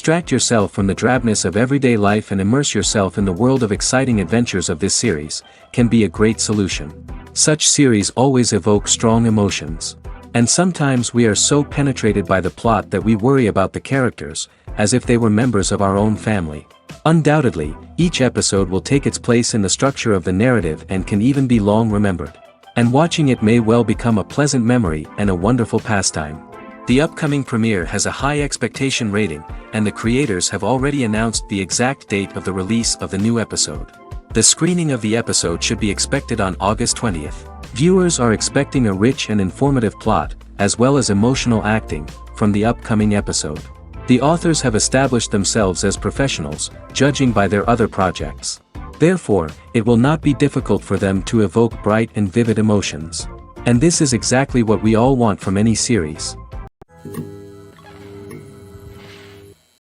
Distract yourself from the drabness of everyday life and immerse yourself in the world of exciting adventures of this series, can be a great solution. Such series always evoke strong emotions. And sometimes we are so penetrated by the plot that we worry about the characters, as if they were members of our own family. Undoubtedly, each episode will take its place in the structure of the narrative and can even be long remembered. And watching it may well become a pleasant memory and a wonderful pastime. The upcoming premiere has a high expectation rating, and the creators have already announced the exact date of the release of the new episode. The screening of the episode should be expected on August 20th. Viewers are expecting a rich and informative plot, as well as emotional acting, from the upcoming episode. The authors have established themselves as professionals, judging by their other projects. Therefore, it will not be difficult for them to evoke bright and vivid emotions. And this is exactly what we all want from any series.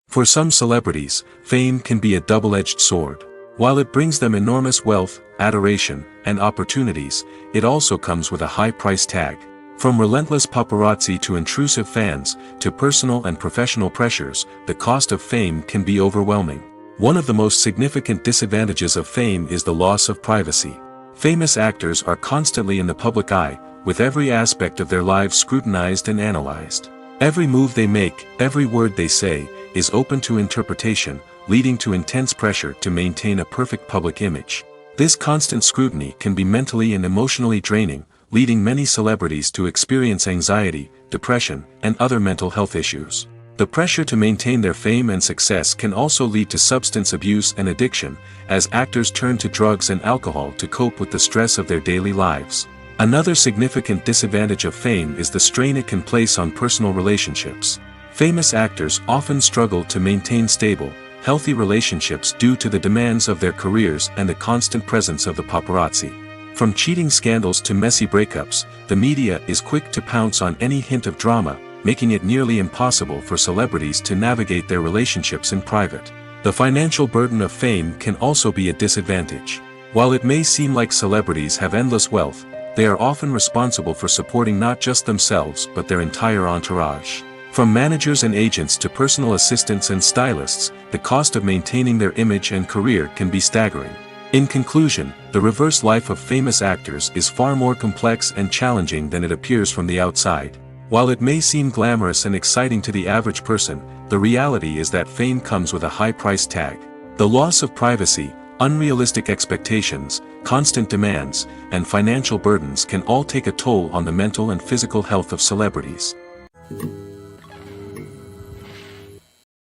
For some celebrities, fame can be a double-edged sword. While it brings them enormous wealth, adoration, and opportunities, it also comes with a high price tag. From relentless paparazzi to intrusive fans, to personal and professional pressures, the cost of fame can be overwhelming. One of the most significant disadvantages of fame is the loss of privacy. Famous actors are constantly in the public eye, with every aspect of their lives scrutinized and analyzed. Every move they make, every word they say, is open to interpretation, leading to intense pressure to maintain a perfect public image. This constant scrutiny can be mentally and emotionally draining, leading many celebrities to experience anxiety, depression, and other mental health issues. The pressure to maintain their fame and success can also lead to substance abuse and addiction, as actors turn to drugs and alcohol to cope with the stress of their daily lives. Another significant disadvantage of fame is the strain it can place on personal relationships. Famous actors often struggle to maintain stable, healthy relationships due to the demands of their careers and the constant presence of the paparazzi. From cheating scandals to messy breakups, the media is quick to pounce on any hint of drama, making it nearly impossible for celebrities to navigate their relationships in private. The financial burden of fame can also be a disadvantage. While it may seem like celebrities have endless wealth, they are often responsible for supporting not just themselves but their entire entourage. From managers and agents to personal assistants and stylists, the cost of maintaining their image and career can be staggering. In conclusion, the reverse life of famous actors is far more complex and challenging than it appears from the outside. While it may seem glamorous and exciting to the average person, the reality is that fame comes with a high price tag. The loss of privacy, unrealistic expectations, constant demands, and financial burdens can all take a toll on the mental and physical health of celebrities.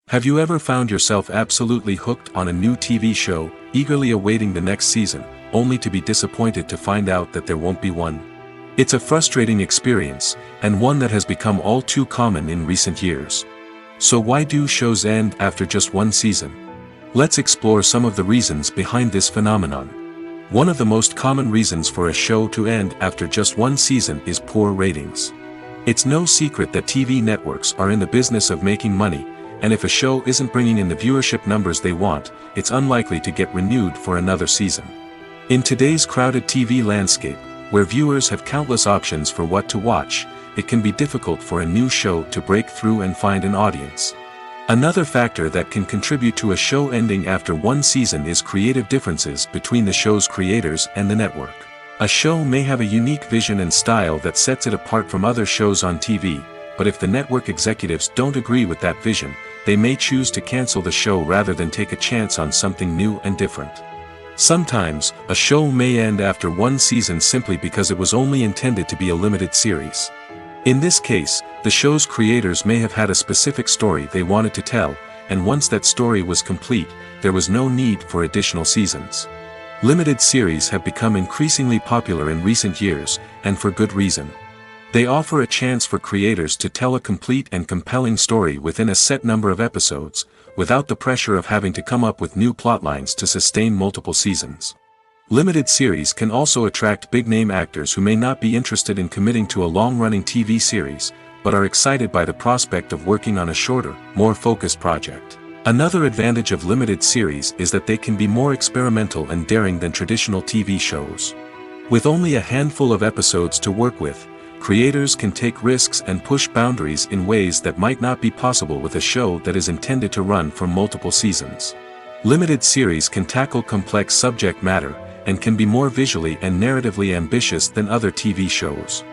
Have you ever found yourself absolutely hooked on a new TV show, eagerly awaiting the next season, only to be disappointed to find out that there won't be one? It's a frustrating experience, and one that has become all too common in recent years. So why do shows end after just one season? Let's explore some of the reasons behind this phenomenon. One of the most common reasons for a show to end after just one season is poor ratings. It's no secret that TV networks are in the business of making money, and if a show isn't bringing in the viewership numbers they want, it's unlikely to get renewed for another season. In today's crowded TV landscape, where viewers have countless options for what to watch, it can be difficult for a new show to break through and find an audience. Another factor that can contribute to a show ending after one season is creative differences between the show's creators and the network. A show may have a unique vision and style that sets it apart from other shows on TV, but if the network executives don't agree with that vision, they may choose to cancel the show rather than take a chance on something new and different. Sometimes, a show may end after one season simply because it was only intended to be a limited series. In this case, the show's creators may have had a specific story they wanted to tell, and once that story was complete, there was no need for additional seasons. Limited series have become increasingly popular in recent years, and for good reason. They offer a chance for creators to tell a complete and compelling story within a set number of episodes, without the pressure of having to come up with new plotlines to sustain multiple seasons. Limited series can also attract big-name actors who may not be interested in committing to a long-running TV series, but are excited by the prospect of working on a shorter, more focused project. Another advantage of limited series is that they can be more experimental and daring than traditional TV shows. With only a handful of episodes to work with, creators can take risks and push boundaries in ways that might not be possible with a show that is intended to run for multiple seasons. Limited series can tackle complex subject matter, and can be more visually and narratively ambitious than other TV shows.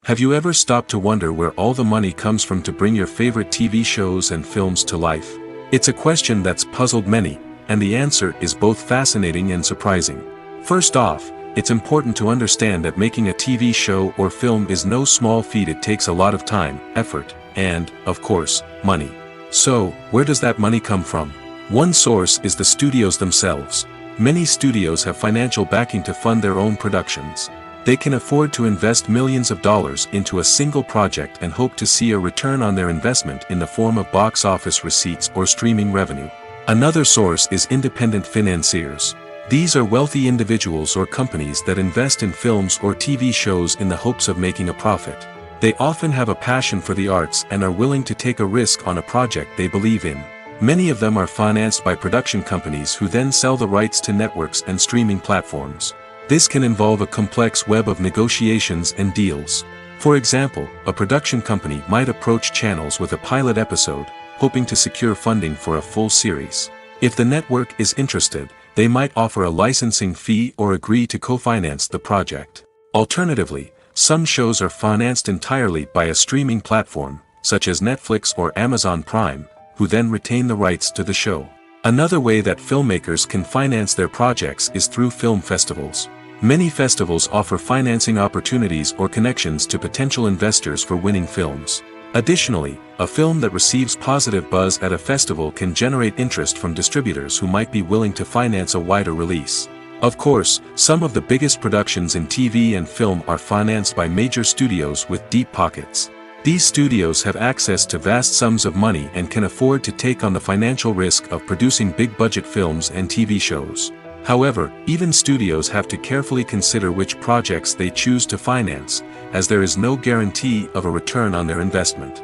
Have you ever stopped to wonder where all the money comes from to bring your favorite TV shows and films to life? It's a question that's puzzled many, and the answer is both fascinating and surprising. First off, it's important to understand that making a TV show or film is no small feat. It takes a lot of time, effort, and, of course, money. So, where does that money come from? One source is the studios themselves. Many studios have financial backing to fund their own productions. They can afford to invest millions of dollars into a single project and hope to see a return on their investment in the form of box office receipts or streaming revenue. Another source is independent financiers. These are wealthy individuals or companies that invest in films or TV shows in the hopes of making a profit. They often have a passion for the arts and are willing to take a risk on a project they believe in. Many of them are financed by production companies who then sell the rights to networks and streaming platforms. This can involve a complex web of negotiations and deals. For example, a production company might approach channels with a pilot episode, hoping to secure funding for a full series. If the network is interested, they might offer a licensing fee or agree to co-finance the project. Alternatively, some shows are financed entirely by a streaming platform, such as Netflix or Amazon Prime, who then retain the rights to the show. Another way that filmmakers can finance their projects is through film festivals. Many festivals offer financing opportunities or connections to potential investors for winning films. Additionally, a film that receives positive buzz at a festival can generate interest from distributors who might be willing to finance a wider release. Of course, some of the biggest productions in TV and film are financed by major studios with deep pockets. These studios have access to vast sums of money and can afford to take on the financial risk of producing big-budget films and TV shows. However, even studios have to carefully consider which projects they choose to finance, as there is no guarantee of a return on their investment.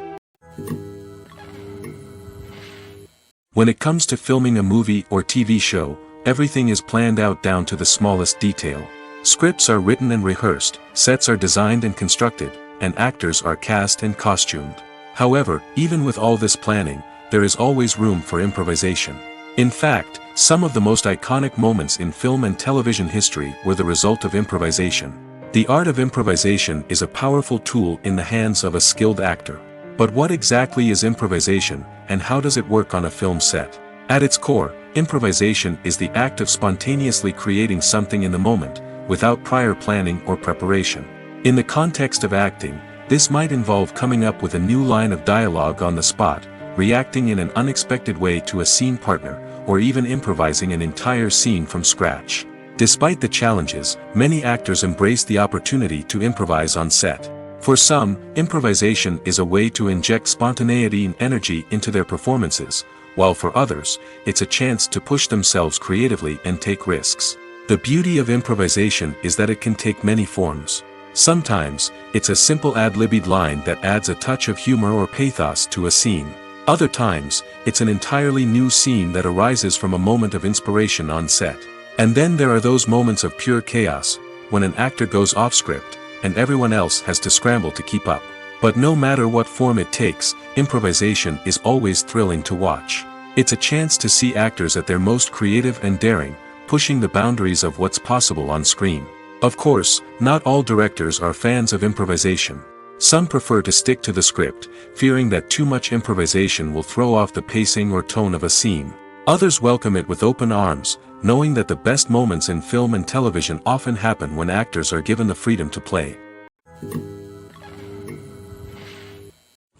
When it comes to filming a movie or TV show, everything is planned out down to the smallest detail. Scripts are written and rehearsed, sets are designed and constructed, and actors are cast and costumed. However, even with all this planning, there is always room for improvisation. In fact, some of the most iconic moments in film and television history were the result of improvisation. The art of improvisation is a powerful tool in the hands of a skilled actor. But what exactly is improvisation, and how does it work on a film set? At its core, improvisation is the act of spontaneously creating something in the moment, without prior planning or preparation. In the context of acting, this might involve coming up with a new line of dialogue on the spot, reacting in an unexpected way to a scene partner, or even improvising an entire scene from scratch. Despite the challenges, many actors embrace the opportunity to improvise on set. For some, improvisation is a way to inject spontaneity and energy into their performances, while for others, it's a chance to push themselves creatively and take risks. The beauty of improvisation is that it can take many forms. Sometimes, it's a simple ad-libbed line that adds a touch of humor or pathos to a scene. Other times, it's an entirely new scene that arises from a moment of inspiration on set. And then there are those moments of pure chaos, when an actor goes off script, and everyone else has to scramble to keep up. But no matter what form it takes, improvisation is always thrilling to watch. It's a chance to see actors at their most creative and daring, pushing the boundaries of what's possible on screen. Of course, not all directors are fans of improvisation. Some prefer to stick to the script, fearing that too much improvisation will throw off the pacing or tone of a scene. Others welcome it with open arms, knowing that the best moments in film and television often happen when actors are given the freedom to play.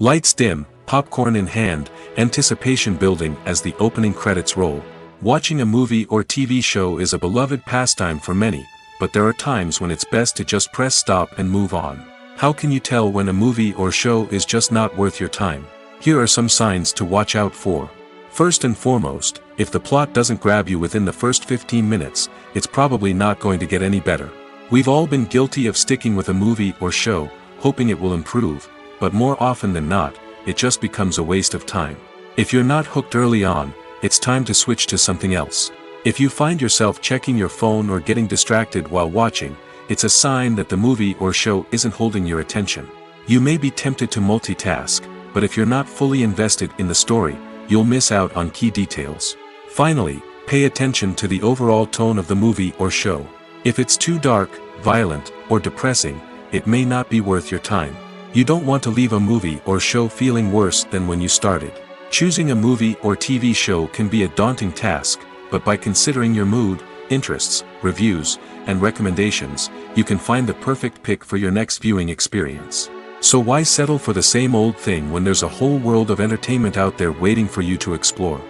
Lights dim, popcorn in hand, anticipation building as the opening credits roll. Watching a movie or TV show is a beloved pastime for many, but there are times when it's best to just press stop and move on. How can you tell when a movie or show is just not worth your time? Here are some signs to watch out for. First and foremost, if the plot doesn't grab you within the first 15 minutes, it's probably not going to get any better. We've all been guilty of sticking with a movie or show, hoping it will improve, but more often than not, it just becomes a waste of time. If you're not hooked early on, it's time to switch to something else. If you find yourself checking your phone or getting distracted while watching, it's a sign that the movie or show isn't holding your attention. You may be tempted to multitask, but if you're not fully invested in the story, you'll miss out on key details. Finally, pay attention to the overall tone of the movie or show. If it's too dark, violent, or depressing, it may not be worth your time. You don't want to leave a movie or show feeling worse than when you started. Choosing a movie or TV show can be a daunting task, but by considering your mood, interests, reviews, and recommendations, you can find the perfect pick for your next viewing experience. So why settle for the same old thing when there's a whole world of entertainment out there waiting for you to explore?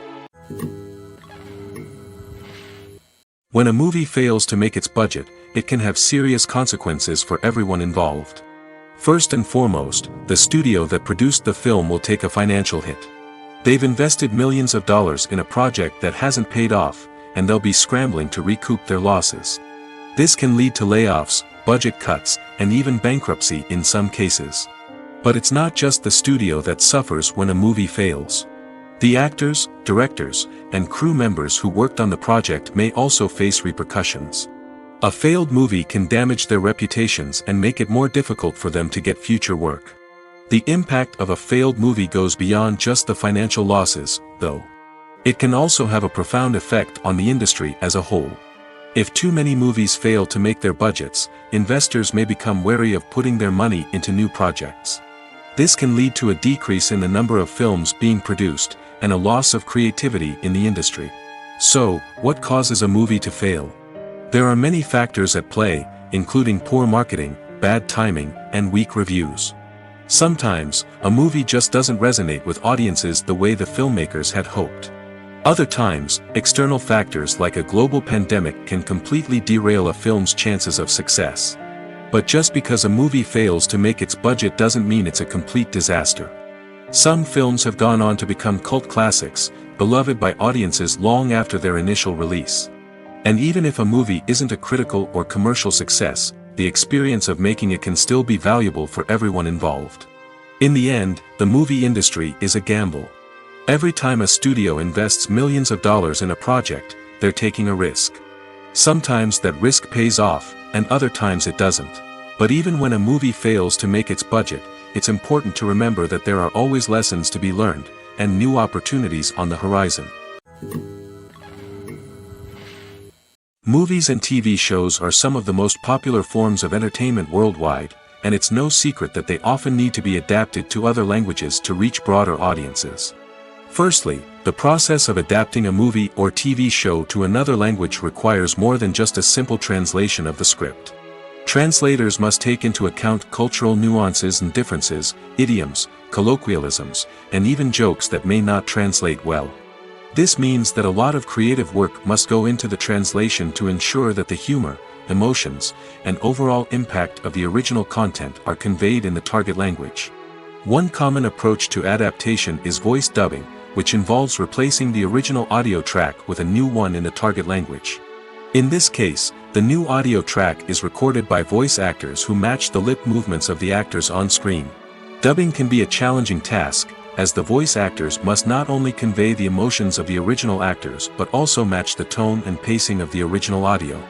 When a movie fails to make its budget, it can have serious consequences for everyone involved. First and foremost, the studio that produced the film will take a financial hit. They've invested millions of dollars in a project that hasn't paid off, and they'll be scrambling to recoup their losses. This can lead to layoffs, budget cuts, and even bankruptcy in some cases. But it's not just the studio that suffers when a movie fails. The actors, directors, and crew members who worked on the project may also face repercussions. A failed movie can damage their reputations and make it more difficult for them to get future work. The impact of a failed movie goes beyond just the financial losses, though. It can also have a profound effect on the industry as a whole. If too many movies fail to make their budgets, investors may become wary of putting their money into new projects. This can lead to a decrease in the number of films being produced, and a loss of creativity in the industry. So, what causes a movie to fail? There are many factors at play, including poor marketing, bad timing, and weak reviews. Sometimes, a movie just doesn't resonate with audiences the way the filmmakers had hoped. Other times, external factors like a global pandemic can completely derail a film's chances of success. But just because a movie fails to make its budget doesn't mean it's a complete disaster. Some films have gone on to become cult classics, beloved by audiences long after their initial release. And even if a movie isn't a critical or commercial success, the experience of making it can still be valuable for everyone involved. In the end, the movie industry is a gamble. Every time a studio invests millions of dollars in a project, they're taking a risk. Sometimes that risk pays off, and other times it doesn't. But even when a movie fails to make its budget, it's important to remember that there are always lessons to be learned, and new opportunities on the horizon. Movies and TV shows are some of the most popular forms of entertainment worldwide, and it's no secret that they often need to be adapted to other languages to reach broader audiences. Firstly, the process of adapting a movie or TV show to another language requires more than just a simple translation of the script. Translators must take into account cultural nuances and differences, idioms, colloquialisms, and even jokes that may not translate well. This means that a lot of creative work must go into the translation to ensure that the humor, emotions, and overall impact of the original content are conveyed in the target language. One common approach to adaptation is voice dubbing, which involves replacing the original audio track with a new one in the target language. In this case, the new audio track is recorded by voice actors who match the lip movements of the actors on screen. Dubbing can be a challenging task, as the voice actors must not only convey the emotions of the original actors but also match the tone and pacing of the original audio.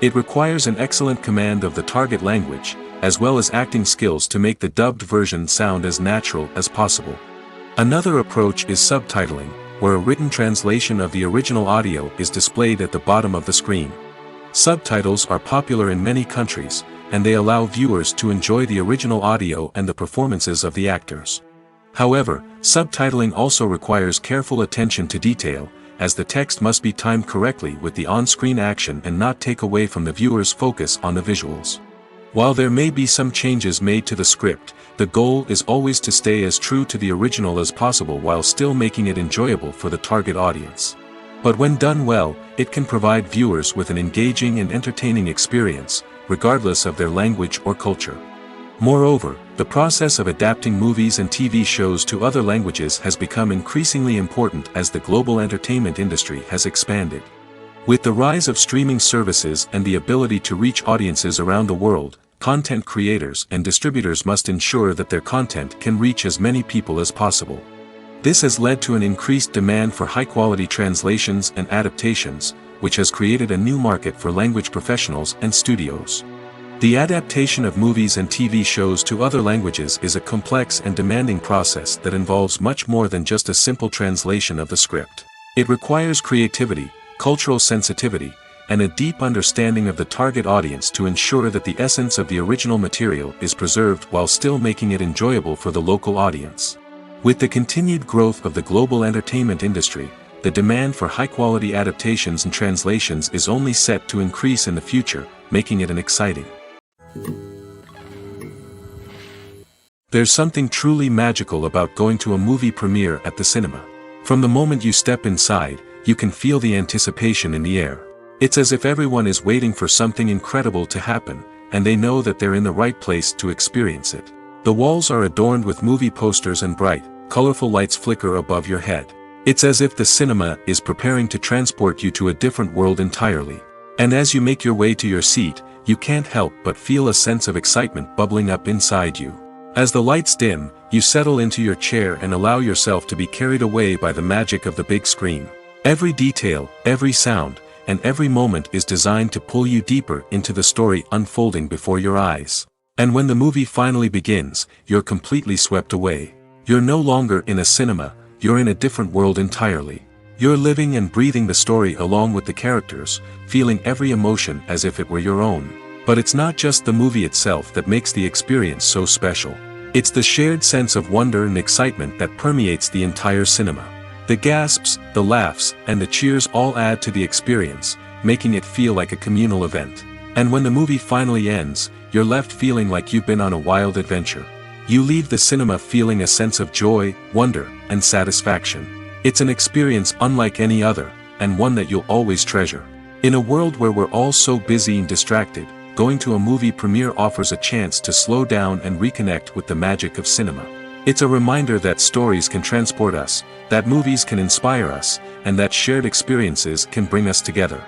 It requires an excellent command of the target language, as well as acting skills to make the dubbed version sound as natural as possible. Another approach is subtitling, where a written translation of the original audio is displayed at the bottom of the screen. Subtitles are popular in many countries, and they allow viewers to enjoy the original audio and the performances of the actors. However, subtitling also requires careful attention to detail, as the text must be timed correctly with the on-screen action and not take away from the viewer's focus on the visuals. While there may be some changes made to the script, the goal is always to stay as true to the original as possible while still making it enjoyable for the target audience. But when done well, it can provide viewers with an engaging and entertaining experience, regardless of their language or culture. Moreover, the process of adapting movies and TV shows to other languages has become increasingly important as the global entertainment industry has expanded. With the rise of streaming services and the ability to reach audiences around the world, content creators and distributors must ensure that their content can reach as many people as possible. This has led to an increased demand for high-quality translations and adaptations, which has created a new market for language professionals and studios. The adaptation of movies and TV shows to other languages is a complex and demanding process that involves much more than just a simple translation of the script. It requires creativity, cultural sensitivity, and a deep understanding of the target audience to ensure that the essence of the original material is preserved while still making it enjoyable for the local audience. With the continued growth of the global entertainment industry, the demand for high-quality adaptations and translations is only set to increase in the future, making it an exciting. There's something truly magical about going to a movie premiere at the cinema. From the moment you step inside, you can feel the anticipation in the air. It's as if everyone is waiting for something incredible to happen, and they know that they're in the right place to experience it. The walls are adorned with movie posters and bright, colorful lights flicker above your head. It's as if the cinema is preparing to transport you to a different world entirely. And as you make your way to your seat, you can't help but feel a sense of excitement bubbling up inside you. As the lights dim, you settle into your chair and allow yourself to be carried away by the magic of the big screen. Every detail, every sound, and every moment is designed to pull you deeper into the story unfolding before your eyes. And when the movie finally begins, you're completely swept away. You're no longer in a cinema, you're in a different world entirely. You're living and breathing the story along with the characters, feeling every emotion as if it were your own. But it's not just the movie itself that makes the experience so special. It's the shared sense of wonder and excitement that permeates the entire cinema. The gasps, the laughs, and the cheers all add to the experience, making it feel like a communal event. And when the movie finally ends, you're left feeling like you've been on a wild adventure. You leave the cinema feeling a sense of joy, wonder, and satisfaction. It's an experience unlike any other, and one that you'll always treasure. In a world where we're all so busy and distracted, going to a movie premiere offers a chance to slow down and reconnect with the magic of cinema. It's a reminder that stories can transport us, that movies can inspire us, and that shared experiences can bring us together.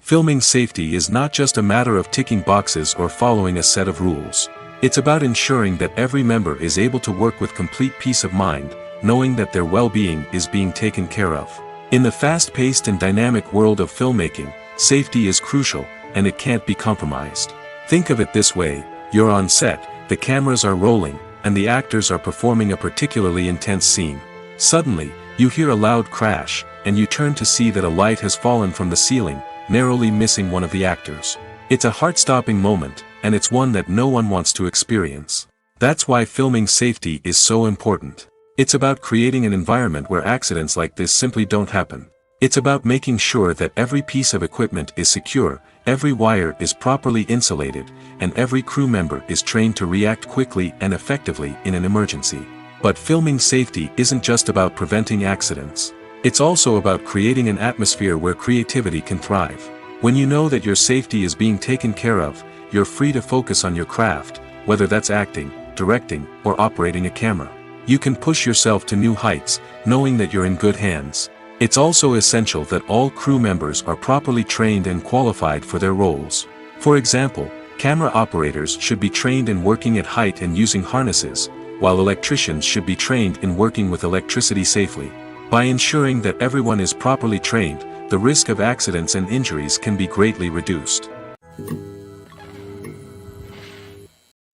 Filming safety is not just a matter of ticking boxes or following a set of rules. It's about ensuring that every member is able to work with complete peace of mind, knowing that their well-being is being taken care of. In the fast-paced and dynamic world of filmmaking, safety is crucial, and it can't be compromised. Think of it this way: you're on set, the cameras are rolling, and the actors are performing a particularly intense scene. Suddenly, you hear a loud crash, and you turn to see that a light has fallen from the ceiling, narrowly missing one of the actors. It's a heart-stopping moment, and it's one that no one wants to experience. That's why filming safety is so important. It's about creating an environment where accidents like this simply don't happen. It's about making sure that every piece of equipment is secure, every wire is properly insulated, and every crew member is trained to react quickly and effectively in an emergency. But filming safety isn't just about preventing accidents. It's also about creating an atmosphere where creativity can thrive. When you know that your safety is being taken care of, you're free to focus on your craft, whether that's acting, directing, or operating a camera. You can push yourself to new heights, knowing that you're in good hands. It's also essential that all crew members are properly trained and qualified for their roles. For example, camera operators should be trained in working at height and using harnesses, while electricians should be trained in working with electricity safely. By ensuring that everyone is properly trained, the risk of accidents and injuries can be greatly reduced.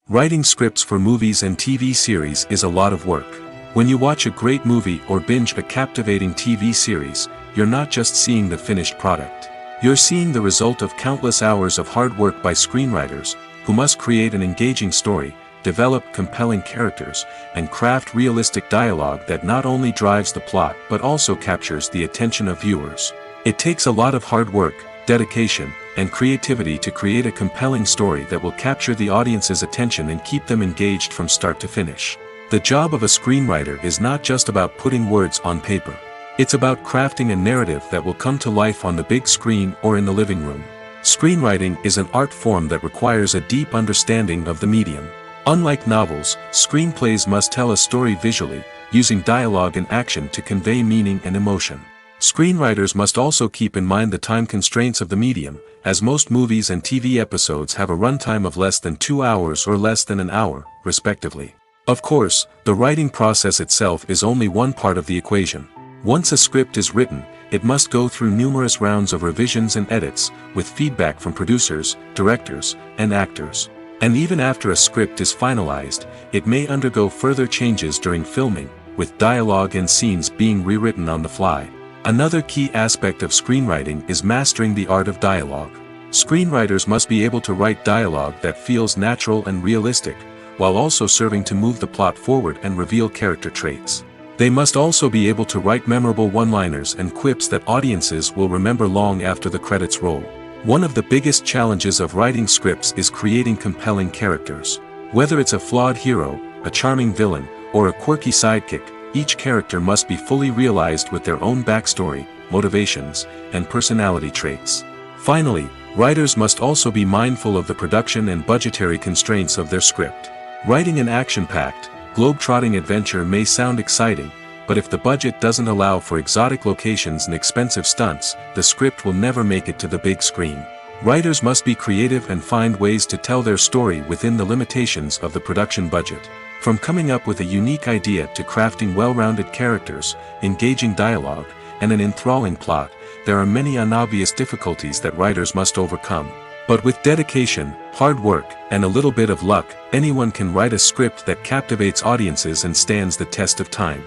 Writing scripts for movies and TV series is a lot of work. When you watch a great movie or binge a captivating TV series, you're not just seeing the finished product. You're seeing the result of countless hours of hard work by screenwriters, who must create an engaging story, develop compelling characters, and craft realistic dialogue that not only drives the plot but also captures the attention of viewers. It takes a lot of hard work, dedication, and creativity to create a compelling story that will capture the audience's attention and keep them engaged from start to finish. The job of a screenwriter is not just about putting words on paper. It's about crafting a narrative that will come to life on the big screen or in the living room. Screenwriting is an art form that requires a deep understanding of the medium. Unlike novels, screenplays must tell a story visually, using dialogue and action to convey meaning and emotion. Screenwriters must also keep in mind the time constraints of the medium, as most movies and TV episodes have a runtime of less than 2 hours or less than an hour, respectively. Of course, the writing process itself is only one part of the equation. Once a script is written, it must go through numerous rounds of revisions and edits, with feedback from producers, directors, and actors. And even after a script is finalized, it may undergo further changes during filming, with dialogue and scenes being rewritten on the fly. Another key aspect of screenwriting is mastering the art of dialogue. Screenwriters must be able to write dialogue that feels natural and realistic, while also serving to move the plot forward and reveal character traits. They must also be able to write memorable one-liners and quips that audiences will remember long after the credits roll. One of the biggest challenges of writing scripts is creating compelling characters. Whether it's a flawed hero, a charming villain, or a quirky sidekick, each character must be fully realized with their own backstory, motivations, and personality traits. Finally, writers must also be mindful of the production and budgetary constraints of their script. Writing an action-packed, globe-trotting adventure may sound exciting, but if the budget doesn't allow for exotic locations and expensive stunts, the script will never make it to the big screen. Writers must be creative and find ways to tell their story within the limitations of the production budget. From coming up with a unique idea to crafting well-rounded characters, engaging dialogue, and an enthralling plot, there are many unobvious difficulties that writers must overcome. But with dedication, hard work, and a little bit of luck, anyone can write a script that captivates audiences and stands the test of time.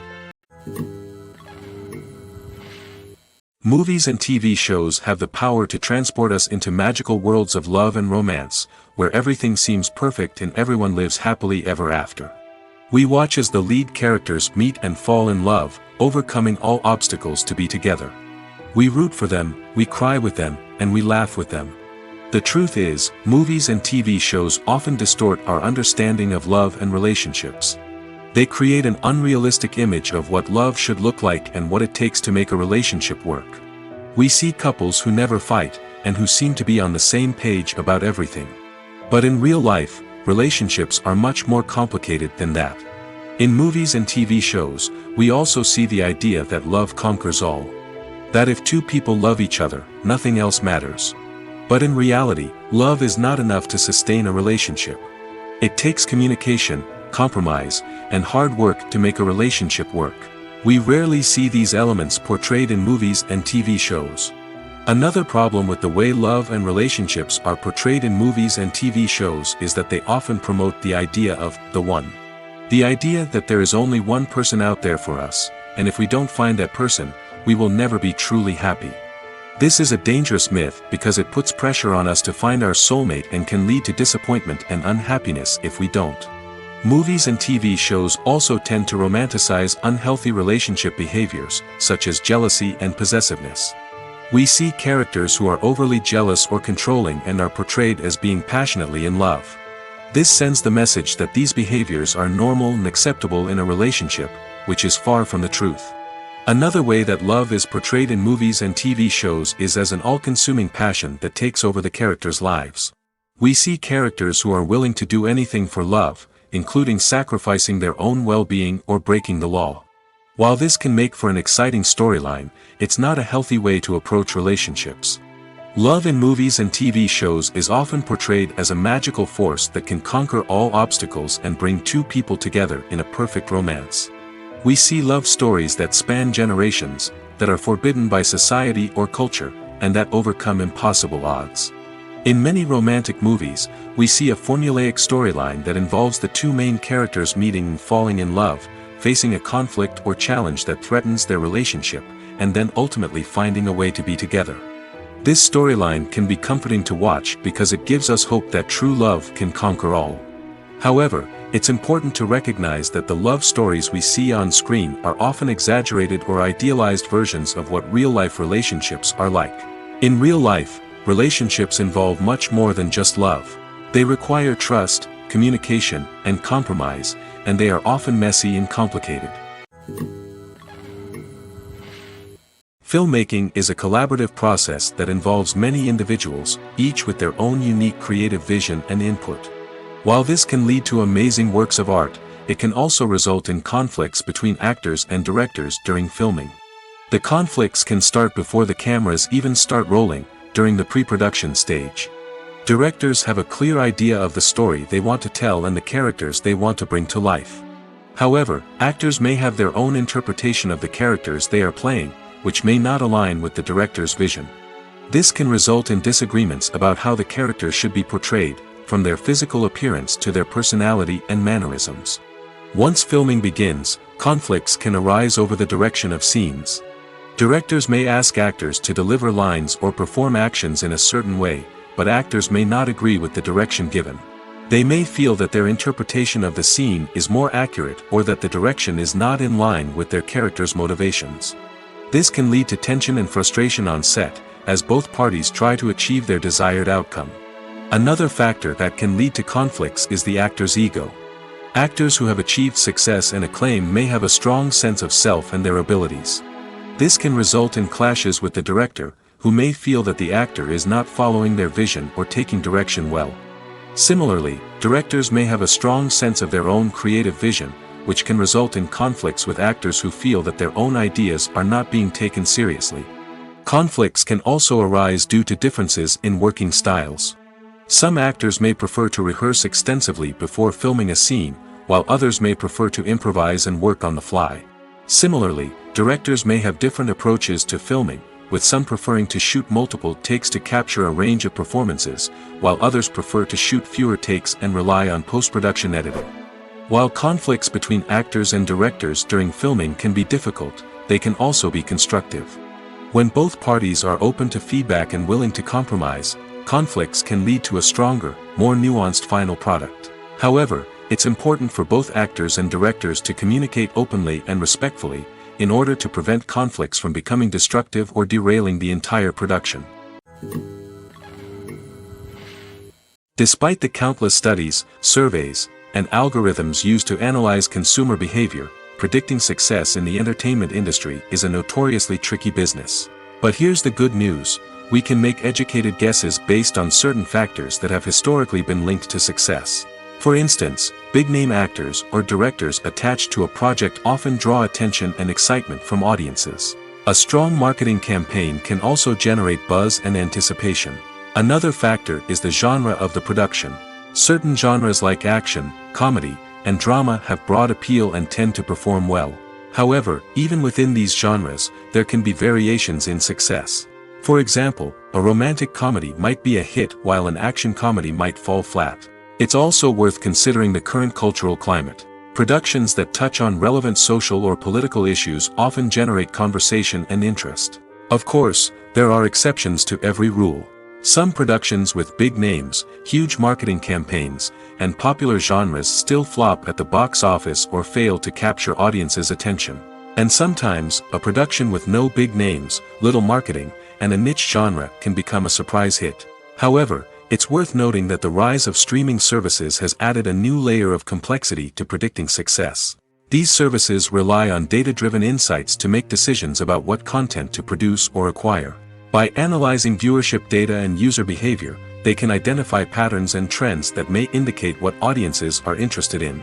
Movies and TV shows have the power to transport us into magical worlds of love and romance, where everything seems perfect and everyone lives happily ever after. We watch as the lead characters meet and fall in love, overcoming all obstacles to be together. We root for them, we cry with them, and we laugh with them. The truth is, movies and TV shows often distort our understanding of love and relationships. They create an unrealistic image of what love should look like and what it takes to make a relationship work. We see couples who never fight, and who seem to be on the same page about everything. But in real life, relationships are much more complicated than that. In movies and TV shows, we also see the idea that love conquers all. That if two people love each other, nothing else matters. But in reality, love is not enough to sustain a relationship. It takes communication, compromise, and hard work to make a relationship work. We rarely see these elements portrayed in movies and TV shows. Another problem with the way love and relationships are portrayed in movies and TV shows is that they often promote the idea of the one. The idea that there is only one person out there for us, and if we don't find that person, we will never be truly happy. This is a dangerous myth because it puts pressure on us to find our soulmate and can lead to disappointment and unhappiness if we don't. Movies and TV shows also tend to romanticize unhealthy relationship behaviors, such as jealousy and possessiveness. We see characters who are overly jealous or controlling and are portrayed as being passionately in love. This sends the message that these behaviors are normal and acceptable in a relationship, which is far from the truth. Another way that love is portrayed in movies and TV shows is as an all-consuming passion that takes over the characters' lives. We see characters who are willing to do anything for love, including sacrificing their own well-being or breaking the law. While this can make for an exciting storyline, it's not a healthy way to approach relationships. Love in movies and TV shows is often portrayed as a magical force that can conquer all obstacles and bring two people together in a perfect romance. We see love stories that span generations, that are forbidden by society or culture, and that overcome impossible odds. In many romantic movies, we see a formulaic storyline that involves the two main characters meeting and falling in love, facing a conflict or challenge that threatens their relationship, and then ultimately finding a way to be together. This storyline can be comforting to watch because it gives us hope that true love can conquer all. However, it's important to recognize that the love stories we see on screen are often exaggerated or idealized versions of what real-life relationships are like. In real life, relationships involve much more than just love. They require trust, communication, and compromise, and they are often messy and complicated. Filmmaking is a collaborative process that involves many individuals, each with their own unique creative vision and input. While this can lead to amazing works of art, it can also result in conflicts between actors and directors during filming. The conflicts can start before the cameras even start rolling, during the pre-production stage. Directors have a clear idea of the story they want to tell and the characters they want to bring to life. However, actors may have their own interpretation of the characters they are playing, which may not align with the director's vision. This can result in disagreements about how the character should be portrayed, from their physical appearance to their personality and mannerisms. Once filming begins, conflicts can arise over the direction of scenes. Directors may ask actors to deliver lines or perform actions in a certain way, but actors may not agree with the direction given. They may feel that their interpretation of the scene is more accurate or that the direction is not in line with their character's motivations. This can lead to tension and frustration on set, as both parties try to achieve their desired outcome. Another factor that can lead to conflicts is the actor's ego. Actors who have achieved success and acclaim may have a strong sense of self and their abilities. This can result in clashes with the director, who may feel that the actor is not following their vision or taking direction well. Similarly, directors may have a strong sense of their own creative vision, which can result in conflicts with actors who feel that their own ideas are not being taken seriously. Conflicts can also arise due to differences in working styles. Some actors may prefer to rehearse extensively before filming a scene, while others may prefer to improvise and work on the fly. Similarly, directors may have different approaches to filming, with some preferring to shoot multiple takes to capture a range of performances, while others prefer to shoot fewer takes and rely on post-production editing. While conflicts between actors and directors during filming can be difficult, they can also be constructive. When both parties are open to feedback and willing to compromise, conflicts can lead to a stronger, more nuanced final product. However, it's important for both actors and directors to communicate openly and respectfully, in order to prevent conflicts from becoming destructive or derailing the entire production. Despite the countless studies, surveys, and algorithms used to analyze consumer behavior, predicting success in the entertainment industry is a notoriously tricky business. But here's the good news: we can make educated guesses based on certain factors that have historically been linked to success. For instance, big-name actors or directors attached to a project often draw attention and excitement from audiences. A strong marketing campaign can also generate buzz and anticipation. Another factor is the genre of the production. Certain genres like action, comedy, and drama have broad appeal and tend to perform well. However, even within these genres, there can be variations in success. For example, a romantic comedy might be a hit while an action comedy might fall flat. It's also worth considering the current cultural climate. Productions that touch on relevant social or political issues often generate conversation and interest. Of course, there are exceptions to every rule. Some productions with big names, huge marketing campaigns, and popular genres still flop at the box office or fail to capture audiences' attention. And sometimes, a production with no big names, little marketing, and a niche genre can become a surprise hit. However, it's worth noting that the rise of streaming services has added a new layer of complexity to predicting success. These services rely on data-driven insights to make decisions about what content to produce or acquire. By analyzing viewership data and user behavior, they can identify patterns and trends that may indicate what audiences are interested in.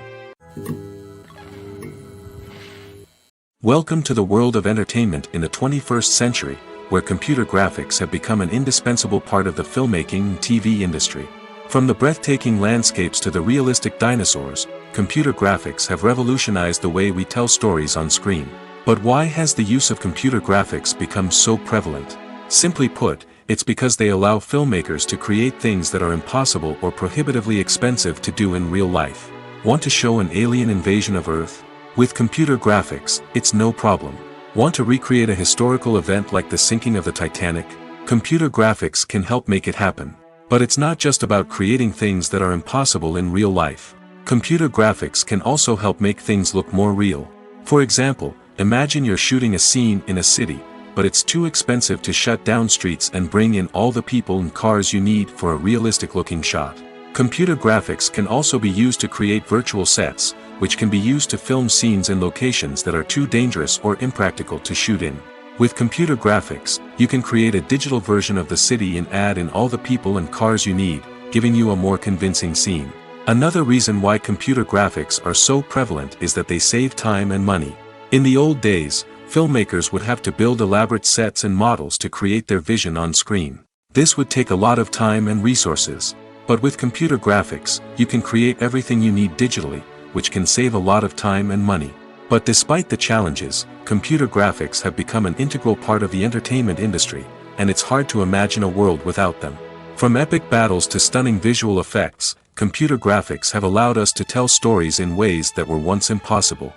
Welcome to the world of entertainment in the 21st century, where computer graphics have become an indispensable part of the filmmaking and TV industry. From the breathtaking landscapes to the realistic dinosaurs, computer graphics have revolutionized the way we tell stories on screen. But why has the use of computer graphics become so prevalent? Simply put, it's because they allow filmmakers to create things that are impossible or prohibitively expensive to do in real life. Want to show an alien invasion of Earth? With computer graphics, it's no problem. Want to recreate a historical event like the sinking of the Titanic? Computer graphics can help make it happen. But it's not just about creating things that are impossible in real life. Computer graphics can also help make things look more real. For example, imagine you're shooting a scene in a city, but it's too expensive to shut down streets and bring in all the people and cars you need for a realistic-looking shot. Computer graphics can also be used to create virtual sets, which can be used to film scenes in locations that are too dangerous or impractical to shoot in. With computer graphics, you can create a digital version of the city and add in all the people and cars you need, giving you a more convincing scene. Another reason why computer graphics are so prevalent is that they save time and money. In the old days, filmmakers would have to build elaborate sets and models to create their vision on screen. This would take a lot of time and resources. But with computer graphics, you can create everything you need digitally, which can save a lot of time and money. But despite the challenges, computer graphics have become an integral part of the entertainment industry, and it's hard to imagine a world without them. From epic battles to stunning visual effects, computer graphics have allowed us to tell stories in ways that were once impossible.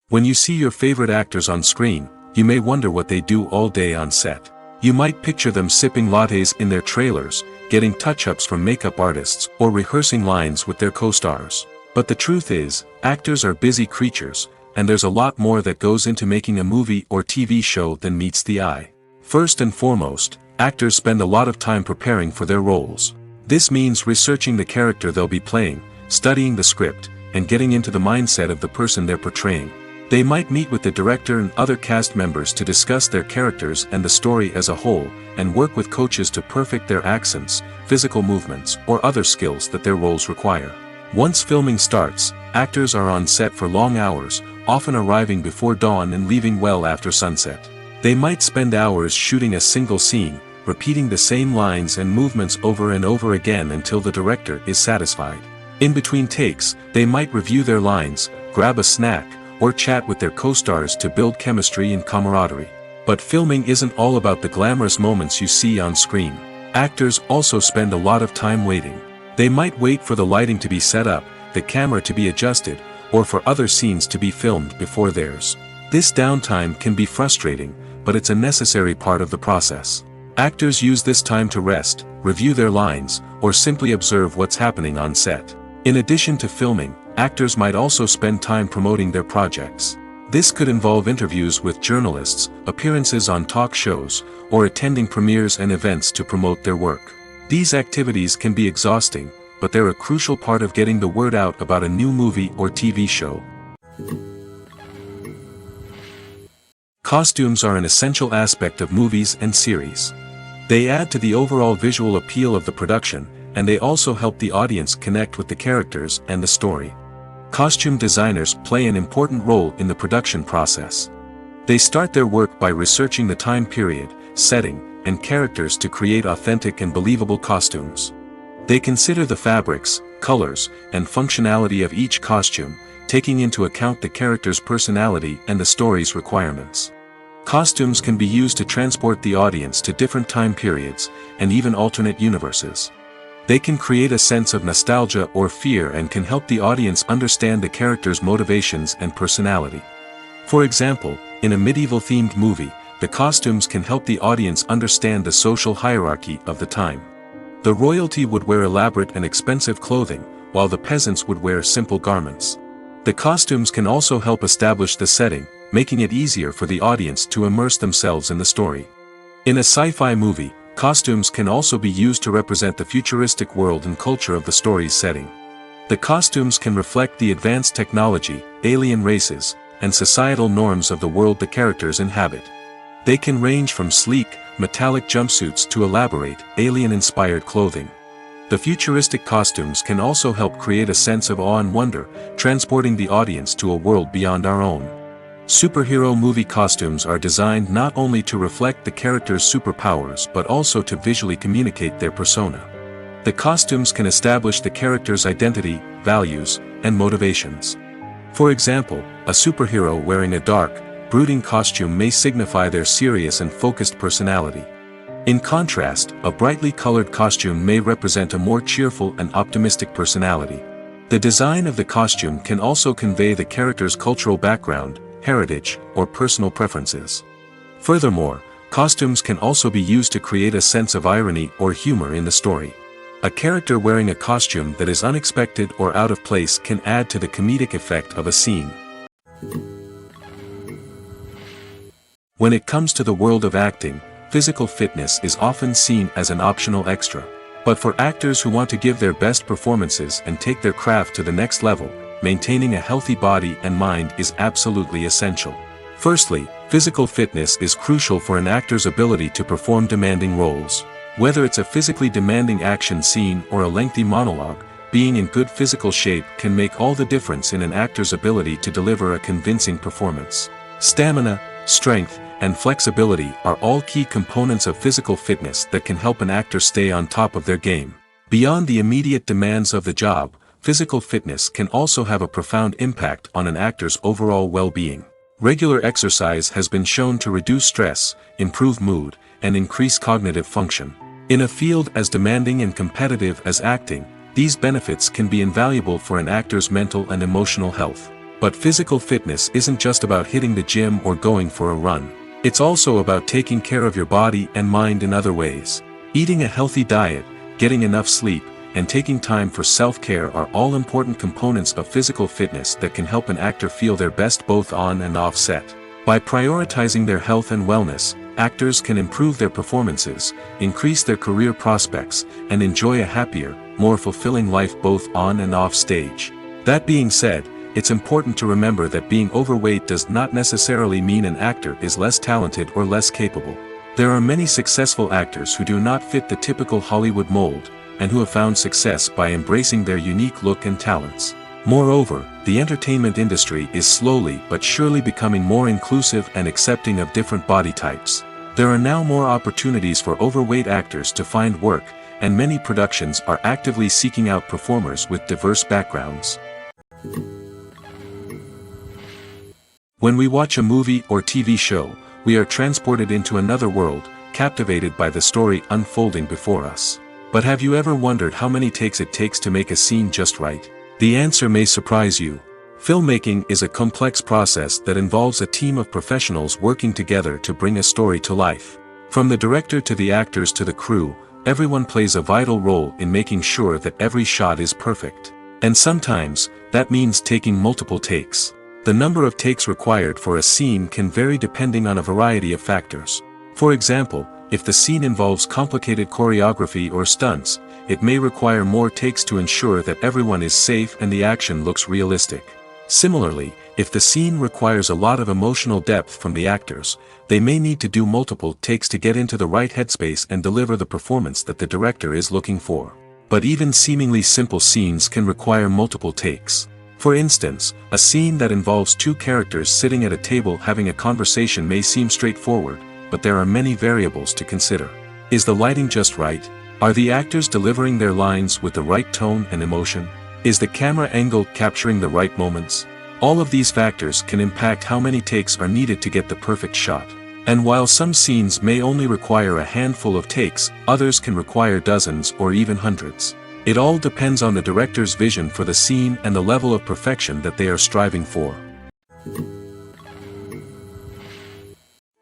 When you see your favorite actors on screen, you may wonder what they do all day on set. You might picture them sipping lattes in their trailers, getting touch-ups from makeup artists, or rehearsing lines with their co-stars. But the truth is, actors are busy creatures, and there's a lot more that goes into making a movie or TV show than meets the eye. First and foremost, actors spend a lot of time preparing for their roles. This means researching the character they'll be playing, studying the script, and getting into the mindset of the person they're portraying. They might meet with the director and other cast members to discuss their characters and the story as a whole, and work with coaches to perfect their accents, physical movements, or other skills that their roles require. Once filming starts, actors are on set for long hours, often arriving before dawn and leaving well after sunset. They might spend hours shooting a single scene, repeating the same lines and movements over and over again until the director is satisfied. In between takes, they might review their lines, grab a snack, or chat with their co-stars to build chemistry and camaraderie. But filming isn't all about the glamorous moments you see on screen. Actors also spend a lot of time waiting. They might wait for the lighting to be set up, the camera to be adjusted, or for other scenes to be filmed before theirs. This downtime can be frustrating, but it's a necessary part of the process. Actors use this time to rest, review their lines, or simply observe what's happening on set. In addition to filming, actors might also spend time promoting their projects. This could involve interviews with journalists, appearances on talk shows, or attending premieres and events to promote their work. These activities can be exhausting, but they're a crucial part of getting the word out about a new movie or TV show. Costumes are an essential aspect of movies and series. They add to the overall visual appeal of the production, and they also help the audience connect with the characters and the story. Costume designers play an important role in the production process. They start their work by researching the time period, setting, and characters to create authentic and believable costumes. They consider the fabrics, colors, and functionality of each costume, taking into account the character's personality and the story's requirements. Costumes can be used to transport the audience to different time periods, and even alternate universes. They can create a sense of nostalgia or fear and can help the audience understand the character's motivations and personality. For example, in a medieval-themed movie, the costumes can help the audience understand the social hierarchy of the time. The royalty would wear elaborate and expensive clothing, while the peasants would wear simple garments. The costumes can also help establish the setting, making it easier for the audience to immerse themselves in the story. In a sci-fi movie, costumes can also be used to represent the futuristic world and culture of the story's setting. The costumes can reflect the advanced technology, alien races, and societal norms of the world the characters inhabit. They can range from sleek, metallic jumpsuits to elaborate, alien-inspired clothing. The futuristic costumes can also help create a sense of awe and wonder, transporting the audience to a world beyond our own. Superhero movie costumes are designed not only to reflect the character's superpowers but also to visually communicate their persona. The costumes can establish the character's identity, values, and motivations. For example, a superhero wearing a dark, brooding costume may signify their serious and focused personality. In contrast, a brightly colored costume may represent a more cheerful and optimistic personality. The design of the costume can also convey the character's cultural background, heritage, or personal preferences. Furthermore, costumes can also be used to create a sense of irony or humor in the story. A character wearing a costume that is unexpected or out of place can add to the comedic effect of a scene. When it comes to the world of acting, physical fitness is often seen as an optional extra. But for actors who want to give their best performances and take their craft to the next level, maintaining a healthy body and mind is absolutely essential. Firstly, physical fitness is crucial for an actor's ability to perform demanding roles. Whether it's a physically demanding action scene or a lengthy monologue, being in good physical shape can make all the difference in an actor's ability to deliver a convincing performance. Stamina, strength, and flexibility are all key components of physical fitness that can help an actor stay on top of their game. Beyond the immediate demands of the job, physical fitness can also have a profound impact on an actor's overall well-being. Regular exercise has been shown to reduce stress, improve mood, and increase cognitive function. In a field as demanding and competitive as acting, these benefits can be invaluable for an actor's mental and emotional health. But physical fitness isn't just about hitting the gym or going for a run. It's also about taking care of your body and mind in other ways. Eating a healthy diet, getting enough sleep, and taking time for self-care are all important components of physical fitness that can help an actor feel their best both on and off set. By prioritizing their health and wellness, actors can improve their performances, increase their career prospects, and enjoy a happier, more fulfilling life both on and off stage. That being said, it's important to remember that being overweight does not necessarily mean an actor is less talented or less capable. There are many successful actors who do not fit the typical Hollywood mold, and who have found success by embracing their unique look and talents. Moreover, the entertainment industry is slowly but surely becoming more inclusive and accepting of different body types. There are now more opportunities for overweight actors to find work, and many productions are actively seeking out performers with diverse backgrounds. When we watch a movie or TV show, we are transported into another world, captivated by the story unfolding before us. But have you ever wondered how many takes it takes to make a scene just right? The answer may surprise you. Filmmaking is a complex process that involves a team of professionals working together to bring a story to life. From the director to the actors to the crew, everyone plays a vital role in making sure that every shot is perfect. And sometimes, that means taking multiple takes. The number of takes required for a scene can vary depending on a variety of factors. For example, if the scene involves complicated choreography or stunts, it may require more takes to ensure that everyone is safe and the action looks realistic. Similarly, if the scene requires a lot of emotional depth from the actors, they may need to do multiple takes to get into the right headspace and deliver the performance that the director is looking for. But even seemingly simple scenes can require multiple takes. For instance, a scene that involves two characters sitting at a table having a conversation may seem straightforward, but there are many variables to consider. Is the lighting just right? Are the actors delivering their lines with the right tone and emotion? Is the camera angle capturing the right moments? All of these factors can impact how many takes are needed to get the perfect shot. And while some scenes may only require a handful of takes, others can require dozens or even hundreds. It all depends on the director's vision for the scene and the level of perfection that they are striving for.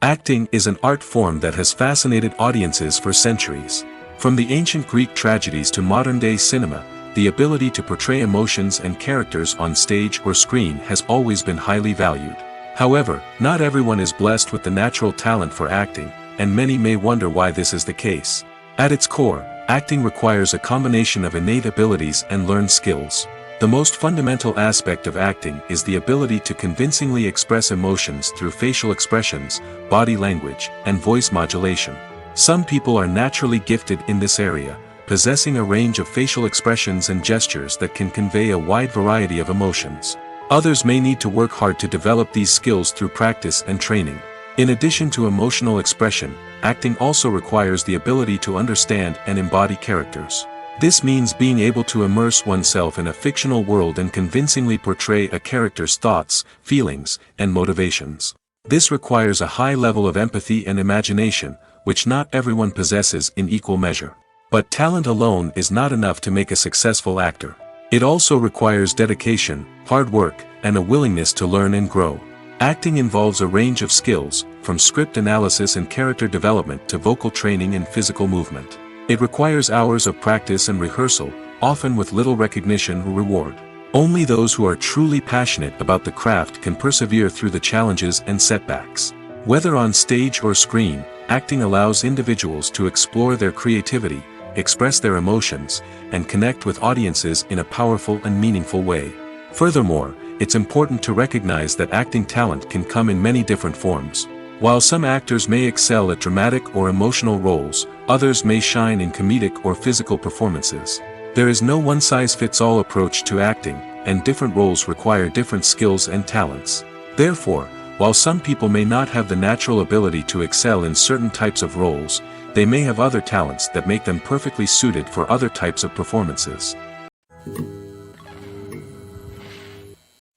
Acting is an art form that has fascinated audiences for centuries. From the ancient Greek tragedies to modern-day cinema, the ability to portray emotions and characters on stage or screen has always been highly valued. However, not everyone is blessed with the natural talent for acting, and many may wonder why this is the case. At its core, acting requires a combination of innate abilities and learned skills. The most fundamental aspect of acting is the ability to convincingly express emotions through facial expressions, body language, and voice modulation. Some people are naturally gifted in this area, possessing a range of facial expressions and gestures that can convey a wide variety of emotions. Others may need to work hard to develop these skills through practice and training. In addition to emotional expression, acting also requires the ability to understand and embody characters. This means being able to immerse oneself in a fictional world and convincingly portray a character's thoughts, feelings, and motivations. This requires a high level of empathy and imagination, which not everyone possesses in equal measure. But talent alone is not enough to make a successful actor. It also requires dedication, hard work, and a willingness to learn and grow. Acting involves a range of skills, from script analysis and character development to vocal training and physical movement. It requires hours of practice and rehearsal, often with little recognition or reward. Only those who are truly passionate about the craft can persevere through the challenges and setbacks. Whether on stage or screen, acting allows individuals to explore their creativity, express their emotions, and connect with audiences in a powerful and meaningful way. Furthermore, it's important to recognize that acting talent can come in many different forms. While some actors may excel at dramatic or emotional roles, others may shine in comedic or physical performances. There is no one-size-fits-all approach to acting, and different roles require different skills and talents. Therefore, while some people may not have the natural ability to excel in certain types of roles, they may have other talents that make them perfectly suited for other types of performances.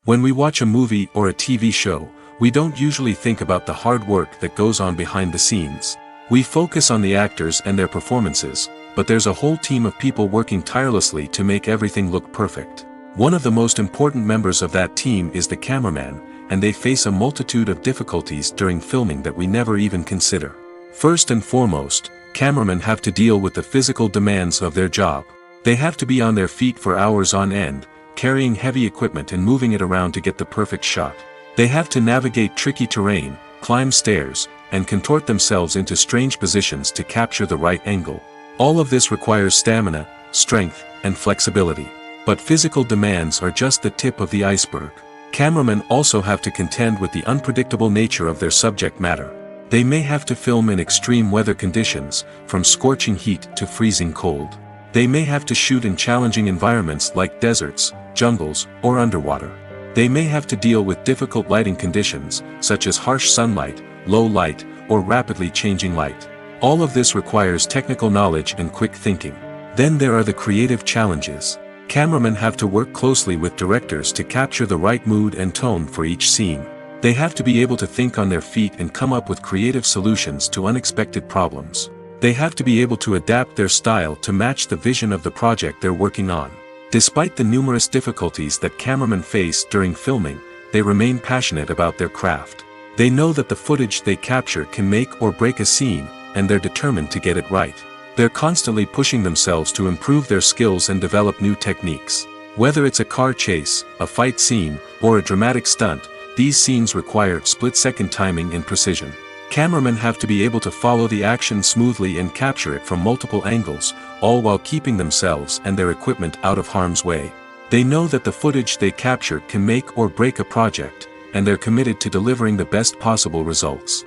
When we watch a movie or a TV show, we don't usually think about the hard work that goes on behind the scenes. We focus on the actors and their performances, but there's a whole team of people working tirelessly to make everything look perfect. One of the most important members of that team is the cameraman, and they face a multitude of difficulties during filming that we never even consider. First and foremost, cameramen have to deal with the physical demands of their job. They have to be on their feet for hours on end, carrying heavy equipment and moving it around to get the perfect shot. They have to navigate tricky terrain, climb stairs, and contort themselves into strange positions to capture the right angle. All of this requires stamina, strength, and flexibility. But physical demands are just the tip of the iceberg. Cameramen also have to contend with the unpredictable nature of their subject matter. They may have to film in extreme weather conditions, from scorching heat to freezing cold. They may have to shoot in challenging environments like deserts, jungles, or underwater. They may have to deal with difficult lighting conditions, such as harsh sunlight, low light, or rapidly changing light. All of this requires technical knowledge and quick thinking. Then there are the creative challenges. Cameramen have to work closely with directors to capture the right mood and tone for each scene. They have to be able to think on their feet and come up with creative solutions to unexpected problems. They have to be able to adapt their style to match the vision of the project they're working on. Despite the numerous difficulties that cameramen face during filming, they remain passionate about their craft. They know that the footage they capture can make or break a scene, and they're determined to get it right. They're constantly pushing themselves to improve their skills and develop new techniques. Whether it's a car chase, a fight scene, or a dramatic stunt, these scenes require split-second timing and precision. Cameramen have to be able to follow the action smoothly and capture it from multiple angles, all while keeping themselves and their equipment out of harm's way. They know that the footage they capture can make or break a project, and they're committed to delivering the best possible results.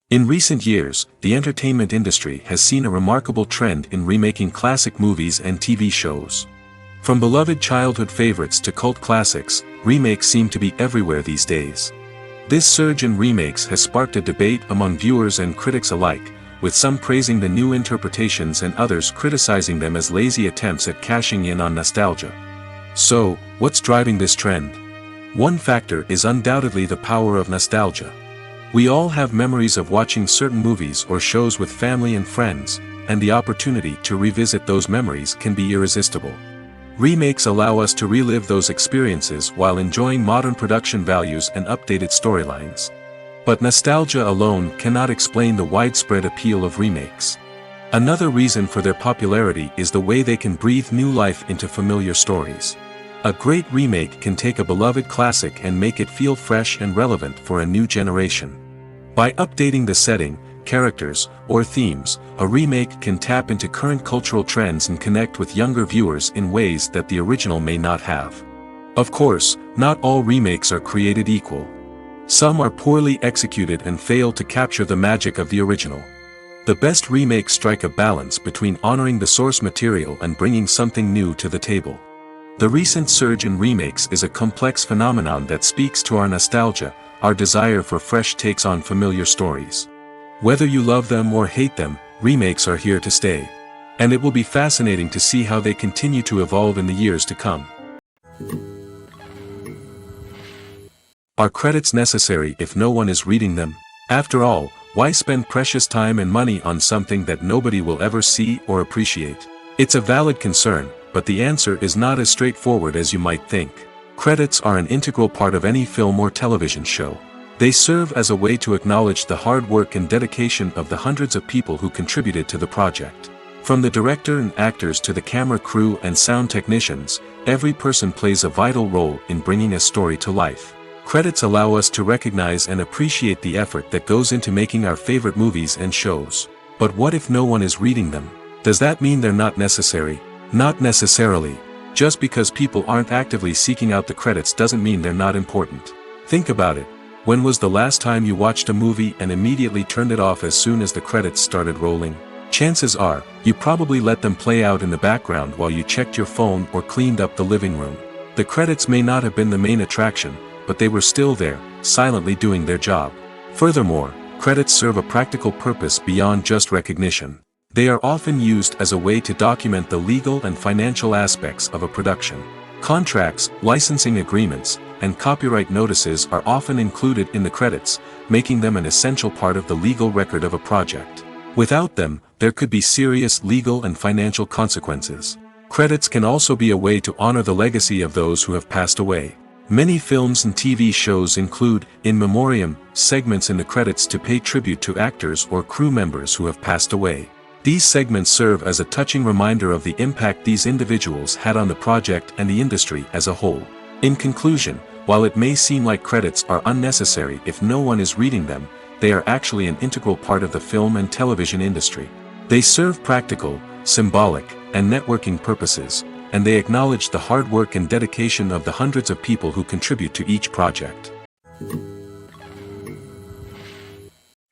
In recent years, the entertainment industry has seen a remarkable trend in remaking classic movies and TV shows. From beloved childhood favorites to cult classics, remakes seem to be everywhere these days. This surge in remakes has sparked a debate among viewers and critics alike, with some praising the new interpretations and others criticizing them as lazy attempts at cashing in on nostalgia. So, what's driving this trend? One factor is undoubtedly the power of nostalgia. We all have memories of watching certain movies or shows with family and friends, and the opportunity to revisit those memories can be irresistible. Remakes allow us to relive those experiences while enjoying modern production values and updated storylines. But nostalgia alone cannot explain the widespread appeal of remakes. Another reason for their popularity is the way they can breathe new life into familiar stories. A great remake can take a beloved classic and make it feel fresh and relevant for a new generation. By updating the setting, characters, or themes, a remake can tap into current cultural trends and connect with younger viewers in ways that the original may not have. Of course, not all remakes are created equal. Some are poorly executed and fail to capture the magic of the original. The best remakes strike a balance between honoring the source material and bringing something new to the table. The recent surge in remakes is a complex phenomenon that speaks to our nostalgia, our desire for fresh takes on familiar stories. Whether you love them or hate them, remakes are here to stay. And it will be fascinating to see how they continue to evolve in the years to come. Are credits necessary if no one is reading them? After all, why spend precious time and money on something that nobody will ever see or appreciate? It's a valid concern, but the answer is not as straightforward as you might think. Credits are an integral part of any film or television show. They serve as a way to acknowledge the hard work and dedication of the hundreds of people who contributed to the project. From the director and actors to the camera crew and sound technicians, every person plays a vital role in bringing a story to life. Credits allow us to recognize and appreciate the effort that goes into making our favorite movies and shows. But what if no one is reading them? Does that mean they're not necessary? Not necessarily. Just because people aren't actively seeking out the credits doesn't mean they're not important. Think about it. When was the last time you watched a movie and immediately turned it off as soon as the credits started rolling? Chances are, you probably let them play out in the background while you checked your phone or cleaned up the living room. The credits may not have been the main attraction, but they were still there, silently doing their job. Furthermore, credits serve a practical purpose beyond just recognition. They are often used as a way to document the legal and financial aspects of a production. Contracts, licensing agreements, and copyright notices are often included in the credits, making them an essential part of the legal record of a project. Without them, there could be serious legal and financial consequences. Credits can also be a way to honor the legacy of those who have passed away. Many films and TV shows include, in memoriam, segments in the credits to pay tribute to actors or crew members who have passed away. These segments serve as a touching reminder of the impact these individuals had on the project and the industry as a whole. In conclusion, while it may seem like credits are unnecessary if no one is reading them, they are actually an integral part of the film and television industry. They serve practical, symbolic, and networking purposes, and they acknowledge the hard work and dedication of the hundreds of people who contribute to each project.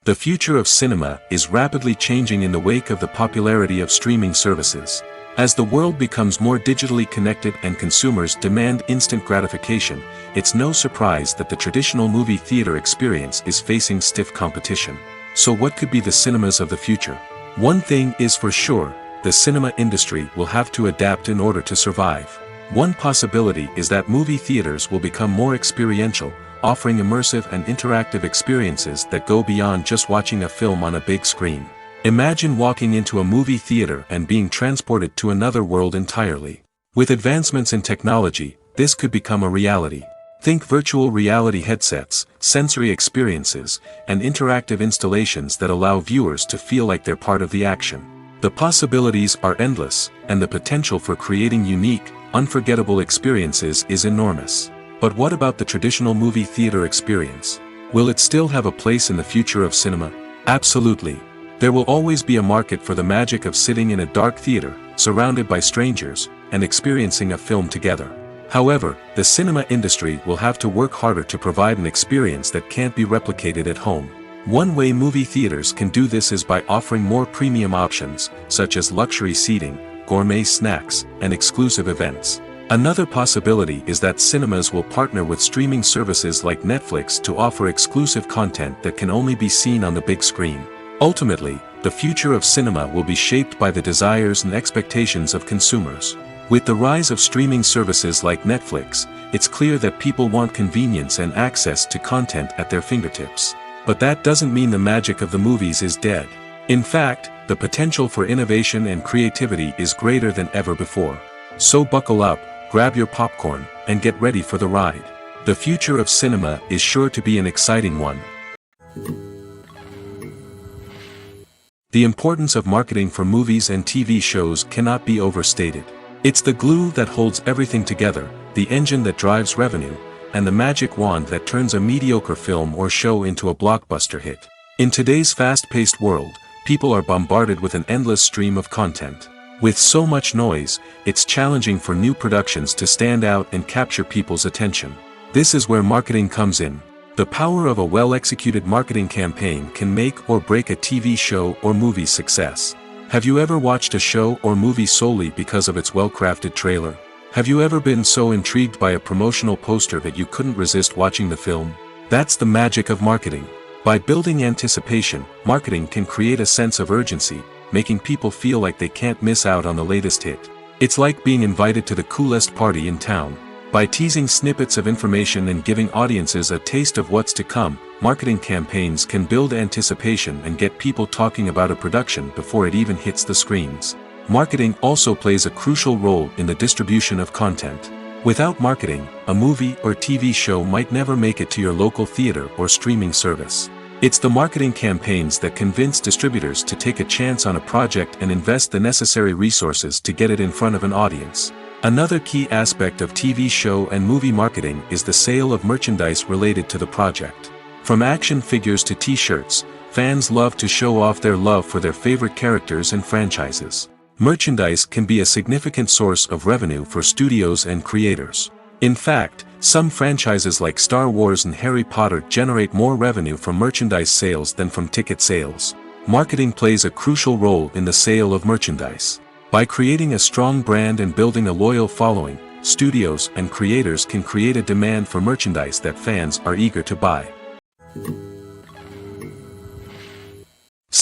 The future of cinema is rapidly changing in the wake of the popularity of streaming services. As the world becomes more digitally connected and consumers demand instant gratification, it's no surprise that the traditional movie theater experience is facing stiff competition. So what could be the cinemas of the future? One thing is for sure, the cinema industry will have to adapt in order to survive. One possibility is that movie theaters will become more experiential, offering immersive and interactive experiences that go beyond just watching a film on a big screen. Imagine walking into a movie theater and being transported to another world entirely. With advancements in technology, this could become a reality. Think virtual reality headsets, sensory experiences, and interactive installations that allow viewers to feel like they're part of the action. The possibilities are endless, and the potential for creating unique, unforgettable experiences is enormous. But what about the traditional movie theater experience? Will it still have a place in the future of cinema? Absolutely. There will always be a market for the magic of sitting in a dark theater, surrounded by strangers, and experiencing a film together. However, the cinema industry will have to work harder to provide an experience that can't be replicated at home. One way movie theaters can do this is by offering more premium options, such as luxury seating, gourmet snacks, and exclusive events. Another possibility is that cinemas will partner with streaming services like Netflix to offer exclusive content that can only be seen on the big screen. Ultimately, the future of cinema will be shaped by the desires and expectations of consumers. With the rise of streaming services like Netflix, it's clear that people want convenience and access to content at their fingertips. But that doesn't mean the magic of the movies is dead. In fact, the potential for innovation and creativity is greater than ever before. So buckle up, grab your popcorn, and get ready for the ride. The future of cinema is sure to be an exciting one. The importance of marketing for movies and TV shows cannot be overstated. It's the glue that holds everything together, the engine that drives revenue, and the magic wand that turns a mediocre film or show into a blockbuster hit. In today's fast-paced world, people are bombarded with an endless stream of content. With so much noise, it's challenging for new productions to stand out and capture people's attention. This is where marketing comes in. The power of a well-executed marketing campaign can make or break a TV show or movie's success. Have you ever watched a show or movie solely because of its well-crafted trailer? Have you ever been so intrigued by a promotional poster that you couldn't resist watching the film? That's the magic of marketing. By building anticipation, marketing can create a sense of urgency, making people feel like they can't miss out on the latest hit. It's like being invited to the coolest party in town. By teasing snippets of information and giving audiences a taste of what's to come, marketing campaigns can build anticipation and get people talking about a production before it even hits the screens. Marketing also plays a crucial role in the distribution of content. Without marketing, a movie or TV show might never make it to your local theater or streaming service. It's the marketing campaigns that convince distributors to take a chance on a project and invest the necessary resources to get it in front of an audience. Another key aspect of TV show and movie marketing is the sale of merchandise related to the project. From action figures to t-shirts, fans love to show off their love for their favorite characters and franchises. Merchandise can be a significant source of revenue for studios and creators. In fact, some franchises like Star Wars and Harry Potter generate more revenue from merchandise sales than from ticket sales. Marketing plays a crucial role in the sale of merchandise. By creating a strong brand and building a loyal following, studios and creators can create a demand for merchandise that fans are eager to buy.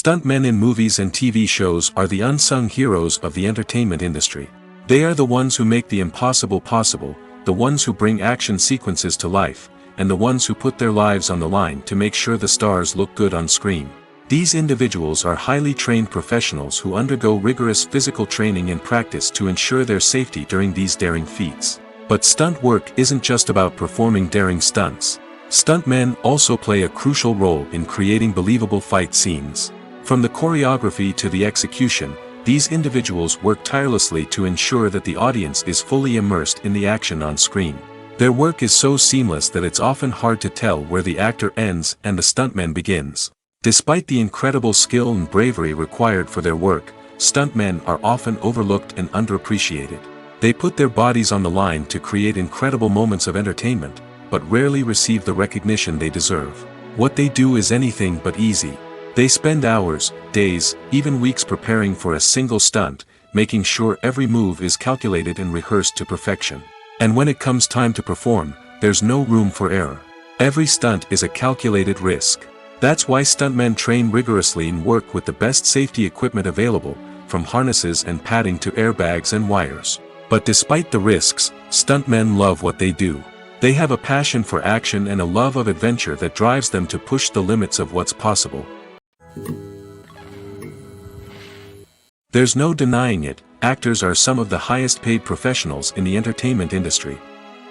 Stuntmen in movies and TV shows are the unsung heroes of the entertainment industry. They are the ones who make the impossible possible, the ones who bring action sequences to life, and the ones who put their lives on the line to make sure the stars look good on screen. These individuals are highly trained professionals who undergo rigorous physical training and practice to ensure their safety during these daring feats. But stunt work isn't just about performing daring stunts. Stuntmen also play a crucial role in creating believable fight scenes. From the choreography to the execution, these individuals work tirelessly to ensure that the audience is fully immersed in the action on screen. Their work is so seamless that it's often hard to tell where the actor ends and the stuntman begins. Despite the incredible skill and bravery required for their work, stuntmen are often overlooked and underappreciated. They put their bodies on the line to create incredible moments of entertainment, but rarely receive the recognition they deserve. What they do is anything but easy. They spend hours, days, even weeks preparing for a single stunt, making sure every move is calculated and rehearsed to perfection. And when it comes time to perform, there's no room for error. Every stunt is a calculated risk. That's why stuntmen train rigorously and work with the best safety equipment available, from harnesses and padding to airbags and wires. But despite the risks, stuntmen love what they do. They have a passion for action and a love of adventure that drives them to push the limits of what's possible. There's no denying it, actors are some of the highest paid professionals in the entertainment industry.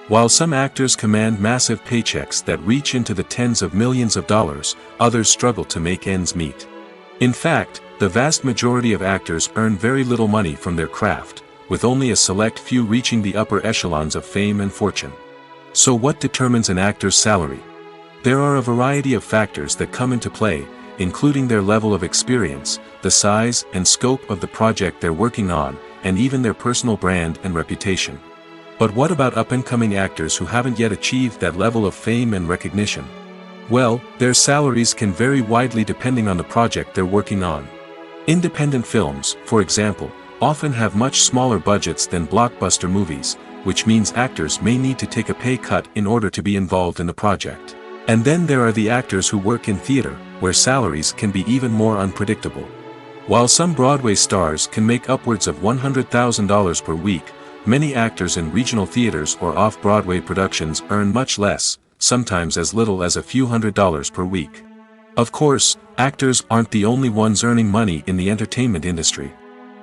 While some actors command massive paychecks that reach into the tens of millions of dollars, others struggle to make ends meet. In fact, the vast majority of actors earn very little money from their craft, with only a select few reaching the upper echelons of fame and fortune. So what determines an actor's salary? There are a variety of factors that come into play, including their level of experience, the size and scope of the project they're working on, and even their personal brand and reputation. But what about up-and-coming actors who haven't yet achieved that level of fame and recognition? Well, their salaries can vary widely depending on the project they're working on. Independent films, for example, often have much smaller budgets than blockbuster movies, which means actors may need to take a pay cut in order to be involved in the project. And then there are the actors who work in theater, where salaries can be even more unpredictable. While some Broadway stars can make upwards of $100,000 per week, many actors in regional theaters or off-Broadway productions earn much less, sometimes as little as a few $100s per week. Of course, actors aren't the only ones earning money in the entertainment industry.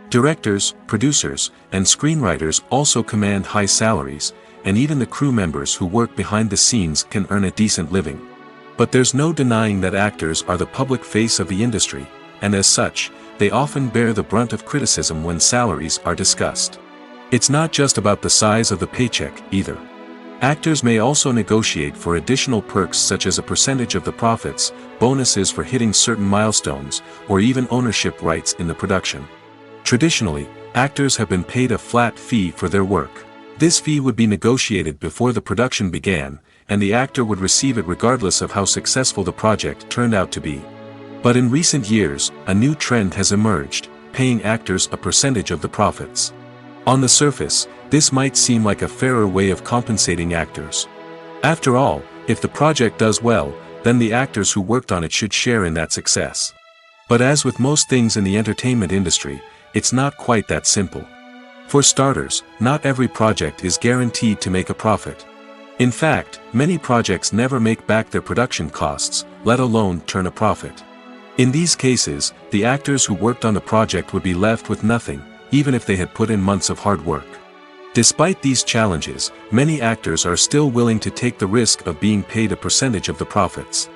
Directors, producers, and screenwriters also command high salaries, and even the crew members who work behind the scenes can earn a decent living. But there's no denying that actors are the public face of the industry, and as such, they often bear the brunt of criticism when salaries are discussed. It's not just about the size of the paycheck, either. Actors may also negotiate for additional perks such as a percentage of the profits, bonuses for hitting certain milestones, or even ownership rights in the production. Traditionally, actors have been paid a flat fee for their work. This fee would be negotiated before the production began, and the actor would receive it regardless of how successful the project turned out to be. But in recent years, a new trend has emerged, paying actors a percentage of the profits. On the surface, this might seem like a fairer way of compensating actors. After all, if the project does well, then the actors who worked on it should share in that success. But as with most things in the entertainment industry, it's not quite that simple. For starters, not every project is guaranteed to make a profit. In fact, many projects never make back their production costs, let alone turn a profit. In these cases, the actors who worked on the project would be left with nothing, even if they had put in months of hard work. Despite these challenges, many actors are still willing to take the risk of being paid a percentage of the profits.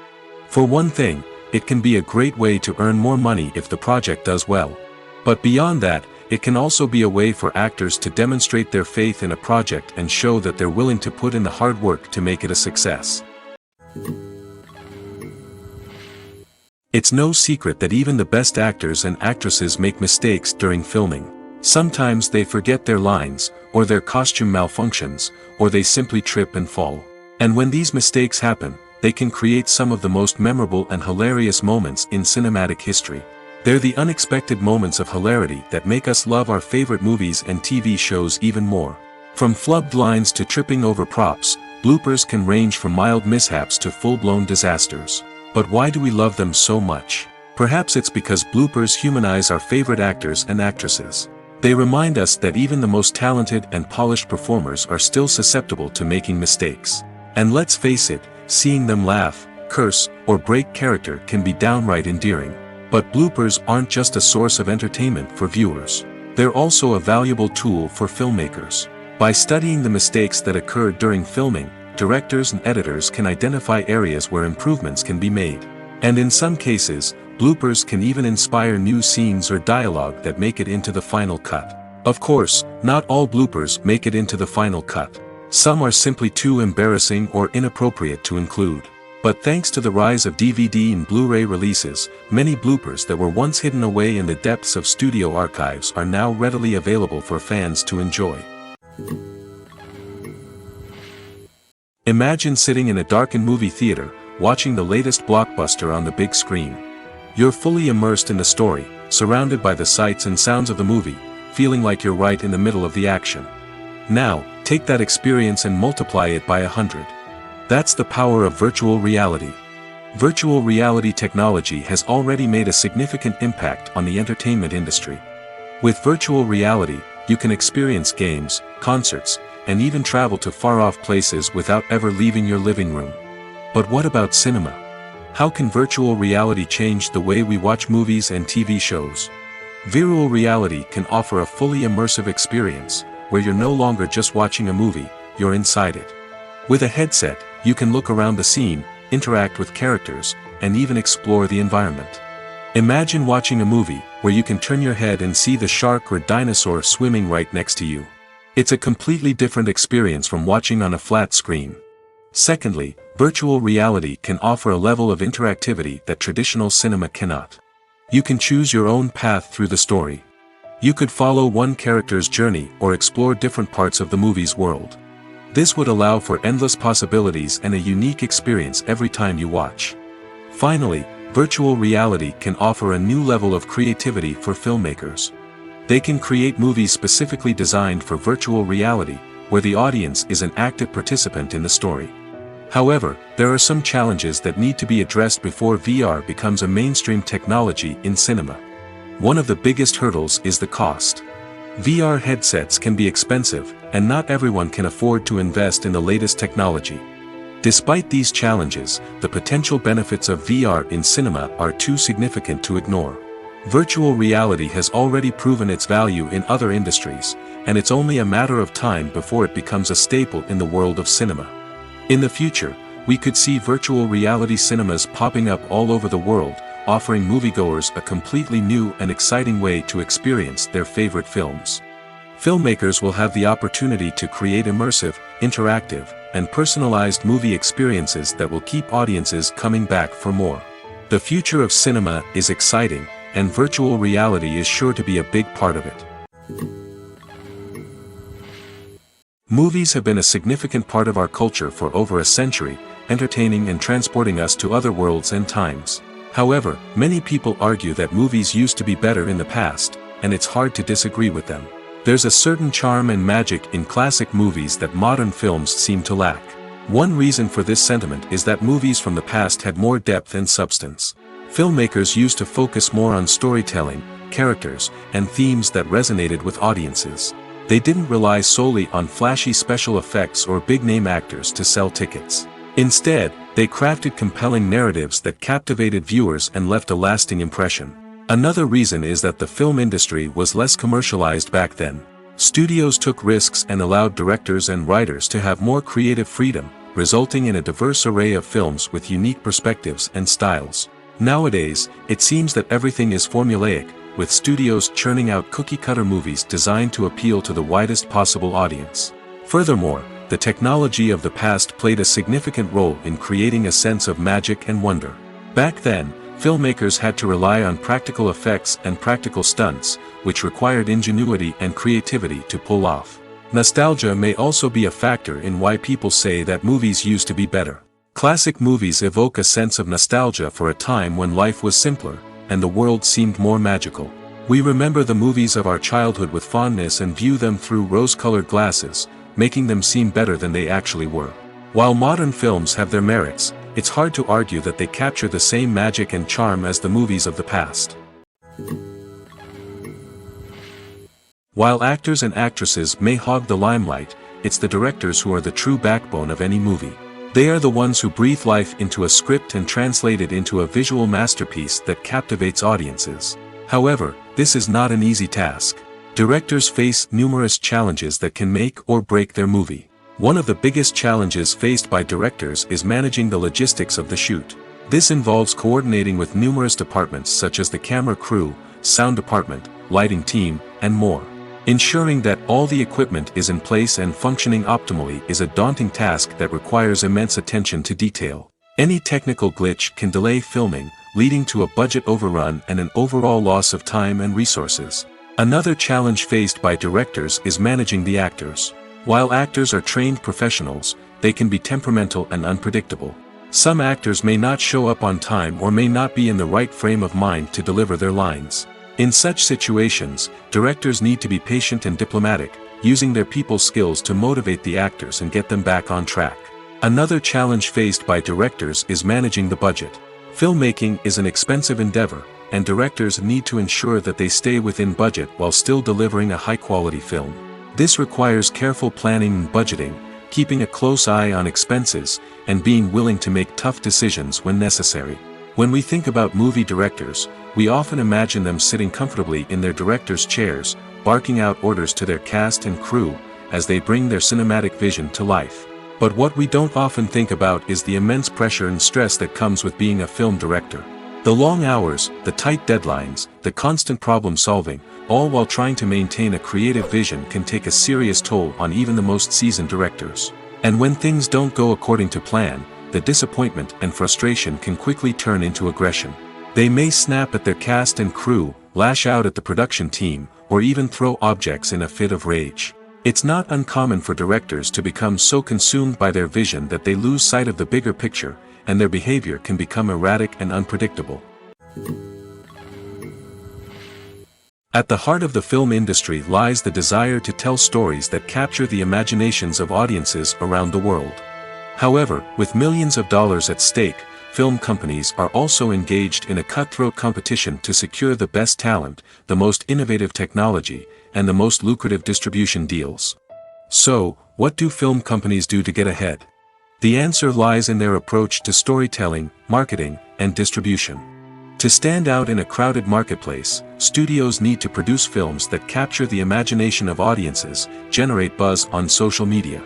For one thing, it can be a great way to earn more money if the project does well. But beyond that, it can also be a way for actors to demonstrate their faith in a project and show that they're willing to put in the hard work to make it a success. It's no secret that even the best actors and actresses make mistakes during filming. Sometimes they forget their lines, or their costume malfunctions, or they simply trip and fall. And when these mistakes happen, they can create some of the most memorable and hilarious moments in cinematic history. They're the unexpected moments of hilarity that make us love our favorite movies and TV shows even more. From flubbed lines to tripping over props, bloopers can range from mild mishaps to full-blown disasters. But why do we love them so much? Perhaps it's because bloopers humanize our favorite actors and actresses. They remind us that even the most talented and polished performers are still susceptible to making mistakes. And let's face it, seeing them laugh, curse, or break character can be downright endearing. But bloopers aren't just a source of entertainment for viewers. They're also a valuable tool for filmmakers. By studying the mistakes that occurred during filming, directors and editors can identify areas where improvements can be made. And in some cases, bloopers can even inspire new scenes or dialogue that make it into the final cut. Of course, not all bloopers make it into the final cut. Some are simply too embarrassing or inappropriate to include. But thanks to the rise of DVD and Blu-ray releases, many bloopers that were once hidden away in the depths of studio archives are now readily available for fans to enjoy. Imagine sitting in a darkened movie theater, watching the latest blockbuster on the big screen. You're fully immersed in the story, surrounded by the sights and sounds of the movie, feeling like you're right in the middle of the action. Now, take that experience and multiply it by 100. That's the power of virtual reality. Virtual reality technology has already made a significant impact on the entertainment industry. With virtual reality, you can experience games, concerts, and even travel to far-off places without ever leaving your living room. But what about cinema? How can virtual reality change the way we watch movies and TV shows? Virtual reality can offer a fully immersive experience, where you're no longer just watching a movie, you're inside it. With a headset, you can look around the scene, interact with characters, and even explore the environment. Imagine watching a movie, where you can turn your head and see the shark or dinosaur swimming right next to you. It's a completely different experience from watching on a flat screen. Secondly, virtual reality can offer a level of interactivity that traditional cinema cannot. You can choose your own path through the story. You could follow one character's journey or explore different parts of the movie's world. This would allow for endless possibilities and a unique experience every time you watch. Finally, virtual reality can offer a new level of creativity for filmmakers. They can create movies specifically designed for virtual reality, where the audience is an active participant in the story. However, there are some challenges that need to be addressed before VR becomes a mainstream technology in cinema. One of the biggest hurdles is the cost. VR headsets can be expensive, and not everyone can afford to invest in the latest technology. Despite these challenges, the potential benefits of VR in cinema are too significant to ignore. Virtual reality has already proven its value in other industries, and it's only a matter of time before it becomes a staple in the world of cinema. In the future, we could see virtual reality cinemas popping up all over the world, offering moviegoers a completely new and exciting way to experience their favorite films. Filmmakers will have the opportunity to create immersive, interactive, and personalized movie experiences that will keep audiences coming back for more. The future of cinema is exciting, and virtual reality is sure to be a big part of it. Movies have been a significant part of our culture for over a century, entertaining and transporting us to other worlds and times. However, many people argue that movies used to be better in the past, and it's hard to disagree with them. There's a certain charm and magic in classic movies that modern films seem to lack. One reason for this sentiment is that movies from the past had more depth and substance. Filmmakers used to focus more on storytelling, characters, and themes that resonated with audiences. They didn't rely solely on flashy special effects or big-name actors to sell tickets. Instead, they crafted compelling narratives that captivated viewers and left a lasting impression. Another reason is that the film industry was less commercialized back then. Studios took risks and allowed directors and writers to have more creative freedom, resulting in a diverse array of films with unique perspectives and styles. Nowadays, it seems that everything is formulaic, with studios churning out cookie-cutter movies designed to appeal to the widest possible audience. Furthermore, the technology of the past played a significant role in creating a sense of magic and wonder. Back then, filmmakers had to rely on practical effects and practical stunts, which required ingenuity and creativity to pull off. Nostalgia may also be a factor in why people say that movies used to be better. Classic movies evoke a sense of nostalgia for a time when life was simpler, and the world seemed more magical. We remember the movies of our childhood with fondness and view them through rose-colored glasses, making them seem better than they actually were. While modern films have their merits, it's hard to argue that they capture the same magic and charm as the movies of the past. While actors and actresses may hog the limelight, it's the directors who are the true backbone of any movie. They are the ones who breathe life into a script and translate it into a visual masterpiece that captivates audiences. However, this is not an easy task. Directors face numerous challenges that can make or break their movie. One of the biggest challenges faced by directors is managing the logistics of the shoot. This involves coordinating with numerous departments such as the camera crew, sound department, lighting team, and more. Ensuring that all the equipment is in place and functioning optimally is a daunting task that requires immense attention to detail. Any technical glitch can delay filming, leading to a budget overrun and an overall loss of time and resources. Another challenge faced by directors is managing the actors. While actors are trained professionals, they can be temperamental and unpredictable. Some actors may not show up on time or may not be in the right frame of mind to deliver their lines. In such situations, directors need to be patient and diplomatic, using their people skills to motivate the actors and get them back on track. Another challenge faced by directors is managing the budget. Filmmaking is an expensive endeavor, and directors need to ensure that they stay within budget while still delivering a high-quality film. This requires careful planning and budgeting, keeping a close eye on expenses, and being willing to make tough decisions when necessary. When we think about movie directors, we often imagine them sitting comfortably in their director's chairs, barking out orders to their cast and crew, as they bring their cinematic vision to life. But what we don't often think about is the immense pressure and stress that comes with being a film director. The long hours, the tight deadlines, the constant problem solving, all while trying to maintain a creative vision can take a serious toll on even the most seasoned directors. And when things don't go according to plan, the disappointment and frustration can quickly turn into aggression. They may snap at their cast and crew, lash out at the production team, or even throw objects in a fit of rage. It's not uncommon for directors to become so consumed by their vision that they lose sight of the bigger picture, and their behavior can become erratic and unpredictable. At the heart of the film industry lies the desire to tell stories that capture the imaginations of audiences around the world. However, with millions of dollars at stake, film companies are also engaged in a cutthroat competition to secure the best talent, the most innovative technology, and the most lucrative distribution deals. So, what do film companies do to get ahead? The answer lies in their approach to storytelling, marketing, and distribution. To stand out in a crowded marketplace, studios need to produce films that capture the imagination of audiences, generate buzz on social media.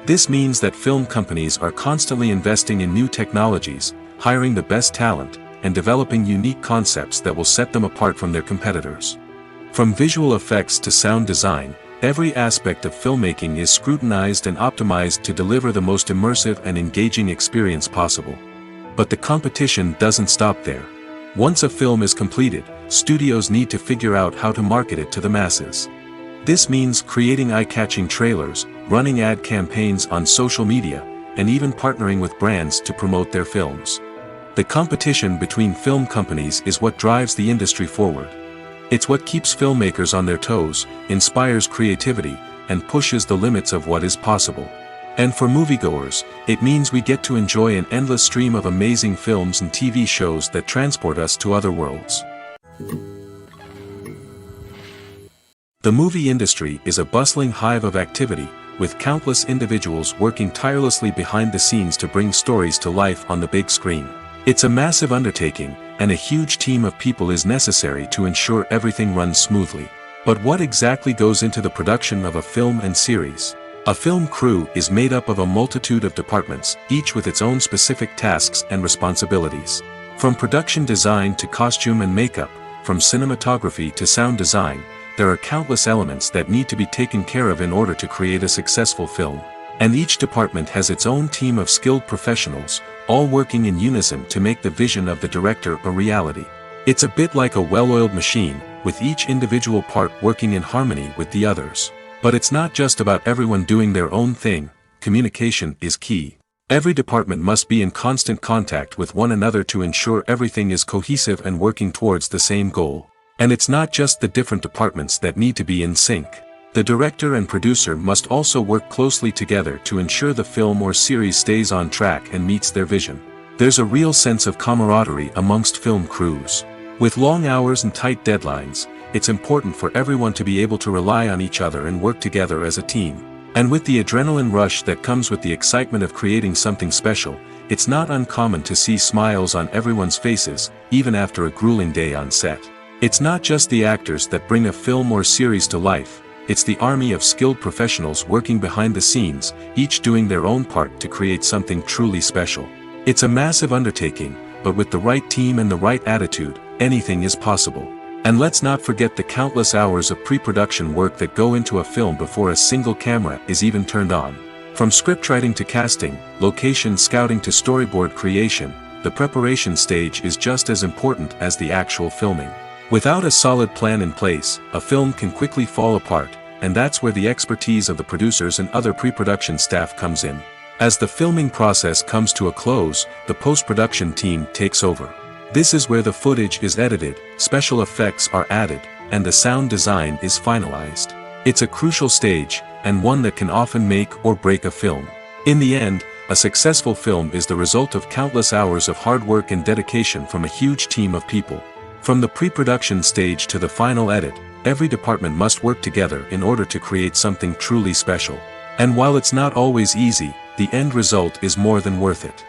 This means that film companies are constantly investing in new technologies, hiring the best talent, and developing unique concepts that will set them apart from their competitors. From visual effects to sound design, every aspect of filmmaking is scrutinized and optimized to deliver the most immersive and engaging experience possible. But the competition doesn't stop there. Once a film is completed, studios need to figure out how to market it to the masses. This means creating eye-catching trailers, running ad campaigns on social media, and even partnering with brands to promote their films. The competition between film companies is what drives the industry forward. It's what keeps filmmakers on their toes, inspires creativity, and pushes the limits of what is possible. And for moviegoers, it means we get to enjoy an endless stream of amazing films and TV shows that transport us to other worlds. The movie industry is a bustling hive of activity, with countless individuals working tirelessly behind the scenes to bring stories to life on the big screen. It's a massive undertaking, and a huge team of people is necessary to ensure everything runs smoothly. But what exactly goes into the production of a film and series? A film crew is made up of a multitude of departments, each with its own specific tasks and responsibilities. From production design to costume and makeup, from cinematography to sound design, there are countless elements that need to be taken care of in order to create a successful film. And each department has its own team of skilled professionals, all working in unison to make the vision of the director a reality. It's a bit like a well-oiled machine, with each individual part working in harmony with the others. But it's not just about everyone doing their own thing. Communication is key. Every department must be in constant contact with one another to ensure everything is cohesive and working towards the same goal. And it's not just the different departments that need to be in sync. The director and producer must also work closely together to ensure the film or series stays on track and meets their vision. There's a real sense of camaraderie amongst film crews. With long hours and tight deadlines, it's important for everyone to be able to rely on each other and work together as a team. And with the adrenaline rush that comes with the excitement of creating something special, it's not uncommon to see smiles on everyone's faces, even after a grueling day on set. It's not just the actors that bring a film or series to life, it's the army of skilled professionals working behind the scenes, each doing their own part to create something truly special. It's a massive undertaking, but with the right team and the right attitude, anything is possible. And let's not forget the countless hours of pre-production work that go into a film before a single camera is even turned on. From scriptwriting to casting, location scouting to storyboard creation, the preparation stage is just as important as the actual filming. Without a solid plan in place, a film can quickly fall apart, and that's where the expertise of the producers and other pre-production staff comes in. As the filming process comes to a close, the post-production team takes over. This is where the footage is edited, special effects are added, and the sound design is finalized. It's a crucial stage, and one that can often make or break a film. In the end, a successful film is the result of countless hours of hard work and dedication from a huge team of people. From the pre-production stage to the final edit, every department must work together in order to create something truly special. And while it's not always easy, the end result is more than worth it.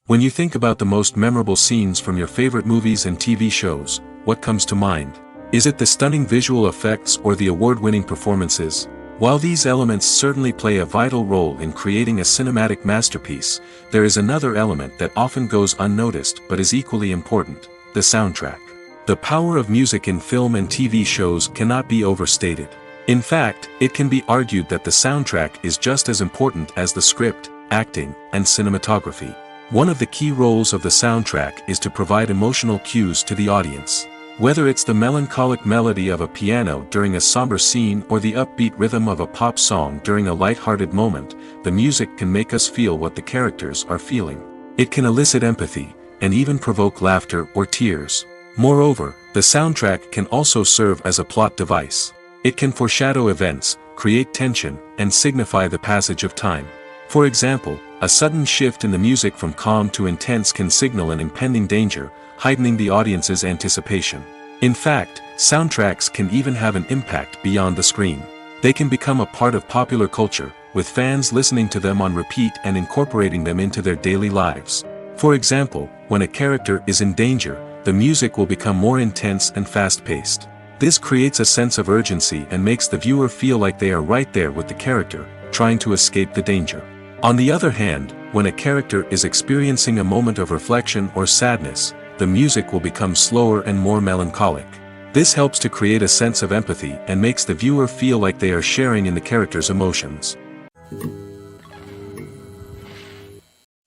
When you think about the most memorable scenes from your favorite movies and TV shows, what comes to mind? Is it the stunning visual effects or the award-winning performances? While these elements certainly play a vital role in creating a cinematic masterpiece, there is another element that often goes unnoticed but is equally important: the soundtrack. The power of music in film and TV shows cannot be overstated. In fact, it can be argued that the soundtrack is just as important as the script, acting, and cinematography. One of the key roles of the soundtrack is to provide emotional cues to the audience. Whether it's the melancholic melody of a piano during a somber scene or the upbeat rhythm of a pop song during a light-hearted moment, the music can make us feel what the characters are feeling. It can elicit empathy, and even provoke laughter or tears. Moreover, the soundtrack can also serve as a plot device. It can foreshadow events, create tension, and signify the passage of time. For example, a sudden shift in the music from calm to intense can signal an impending danger, heightening the audience's anticipation. In fact, soundtracks can even have an impact beyond the screen. They can become a part of popular culture, with fans listening to them on repeat and incorporating them into their daily lives. For example, when a character is in danger, the music will become more intense and fast-paced. This creates a sense of urgency and makes the viewer feel like they are right there with the character, trying to escape the danger. On the other hand, when a character is experiencing a moment of reflection or sadness, the music will become slower and more melancholic. This helps to create a sense of empathy and makes the viewer feel like they are sharing in the character's emotions.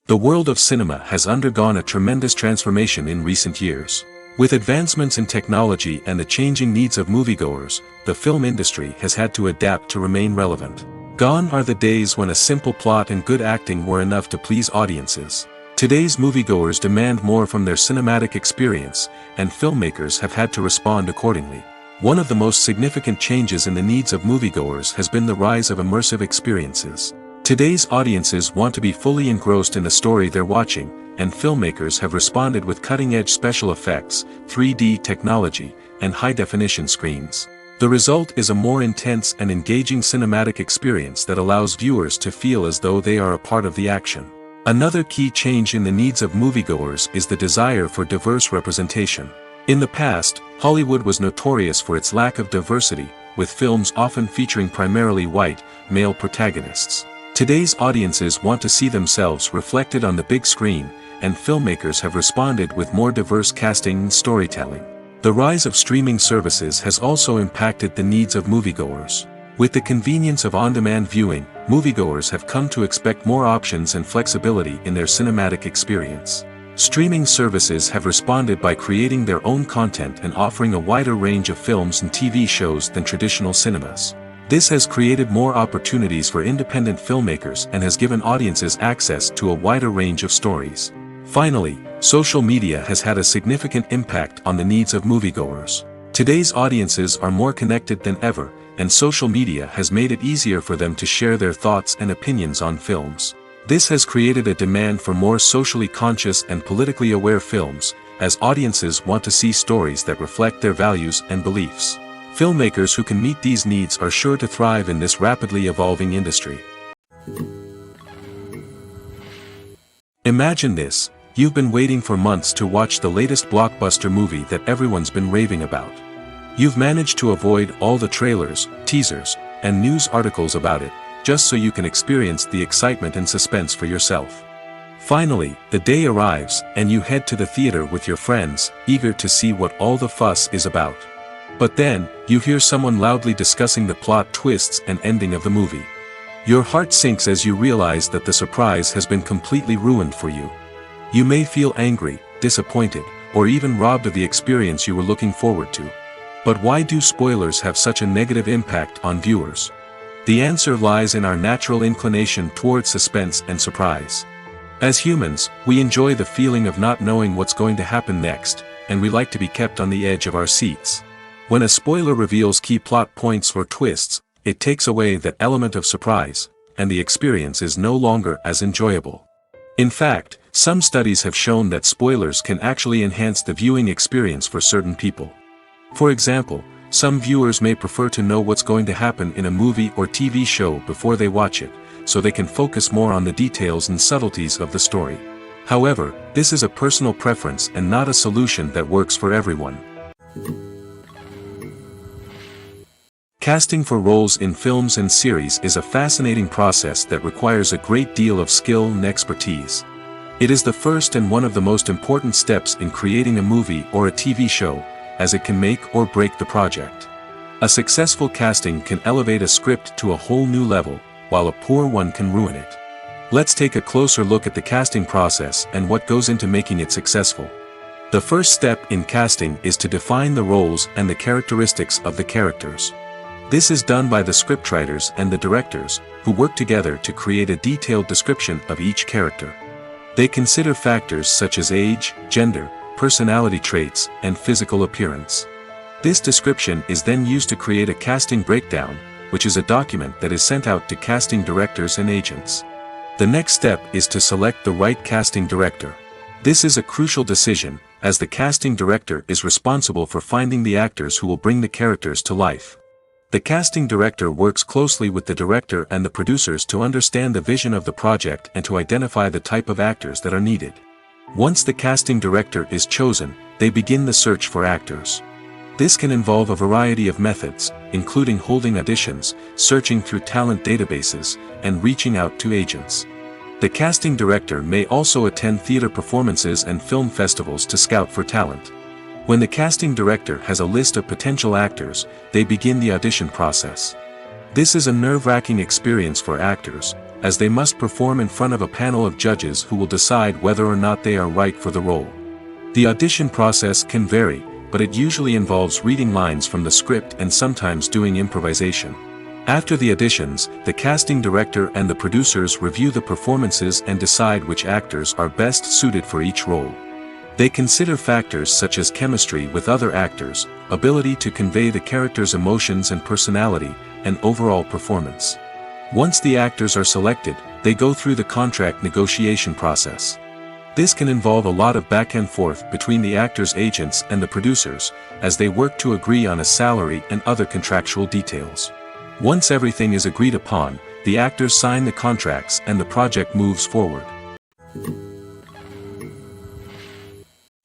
The world of cinema has undergone a tremendous transformation in recent years. With advancements in technology and the changing needs of moviegoers, the film industry has had to adapt to remain relevant. Gone are the days when a simple plot and good acting were enough to please audiences. Today's moviegoers demand more from their cinematic experience, and filmmakers have had to respond accordingly. One of the most significant changes in the needs of moviegoers has been the rise of immersive experiences. Today's audiences want to be fully engrossed in the story they're watching, and filmmakers have responded with cutting-edge special effects, 3D technology, and high-definition screens. The result is a more intense and engaging cinematic experience that allows viewers to feel as though they are a part of the action. Another key change in the needs of moviegoers is the desire for diverse representation. In the past, Hollywood was notorious for its lack of diversity, with films often featuring primarily white, male protagonists. Today's audiences want to see themselves reflected on the big screen, and filmmakers have responded with more diverse casting and storytelling. The rise of streaming services has also impacted the needs of moviegoers. With the convenience of on-demand viewing, moviegoers have come to expect more options and flexibility in their cinematic experience. Streaming services have responded by creating their own content and offering a wider range of films and TV shows than traditional cinemas. This has created more opportunities for independent filmmakers and has given audiences access to a wider range of stories. Finally, social media has had a significant impact on the needs of moviegoers. Today's audiences are more connected than ever, and social media has made it easier for them to share their thoughts and opinions on films. This has created a demand for more socially conscious and politically aware films, as audiences want to see stories that reflect their values and beliefs. Filmmakers who can meet these needs are sure to thrive in this rapidly evolving industry. Imagine this: you've been waiting for months to watch the latest blockbuster movie that everyone's been raving about. You've managed to avoid all the trailers, teasers, and news articles about it, just so you can experience the excitement and suspense for yourself. Finally, the day arrives, and you head to the theater with your friends, eager to see what all the fuss is about. But then, you hear someone loudly discussing the plot twists and ending of the movie. Your heart sinks as you realize that the surprise has been completely ruined for you. You may feel angry, disappointed, or even robbed of the experience you were looking forward to. But why do spoilers have such a negative impact on viewers? The answer lies in our natural inclination toward suspense and surprise. As humans, we enjoy the feeling of not knowing what's going to happen next, and we like to be kept on the edge of our seats. When a spoiler reveals key plot points or twists, it takes away that element of surprise, and the experience is no longer as enjoyable. In fact, some studies have shown that spoilers can actually enhance the viewing experience for certain people. For example, some viewers may prefer to know what's going to happen in a movie or TV show before they watch it, so they can focus more on the details and subtleties of the story. However, this is a personal preference and not a solution that works for everyone. Casting for roles in films and series is a fascinating process that requires a great deal of skill and expertise. It is the first and one of the most important steps in creating a movie or a TV show, as it can make or break the project. A successful casting can elevate a script to a whole new level, while a poor one can ruin it. Let's take a closer look at the casting process and what goes into making it successful. The first step in casting is to define the roles and the characteristics of the characters. This is done by the scriptwriters and the directors, who work together to create a detailed description of each character. They consider factors such as age, gender, personality traits, and physical appearance. This description is then used to create a casting breakdown, which is a document that is sent out to casting directors and agents. The next step is to select the right casting director. This is a crucial decision, as the casting director is responsible for finding the actors who will bring the characters to life. The casting director works closely with the director and the producers to understand the vision of the project and to identify the type of actors that are needed. Once the casting director is chosen, they begin the search for actors. This can involve a variety of methods, including holding auditions, searching through talent databases, and reaching out to agents. The casting director may also attend theater performances and film festivals to scout for talent. When the casting director has a list of potential actors, they begin the audition process. This is a nerve-wracking experience for actors, as they must perform in front of a panel of judges who will decide whether or not they are right for the role. The audition process can vary, but it usually involves reading lines from the script and sometimes doing improvisation. After the auditions, the casting director and the producers review the performances and decide which actors are best suited for each role. They consider factors such as chemistry with other actors, ability to convey the character's emotions and personality, and overall performance. Once the actors are selected, they go through the contract negotiation process. This can involve a lot of back and forth between the actors' agents and the producers, as they work to agree on a salary and other contractual details. Once everything is agreed upon, the actors sign the contracts and the project moves forward.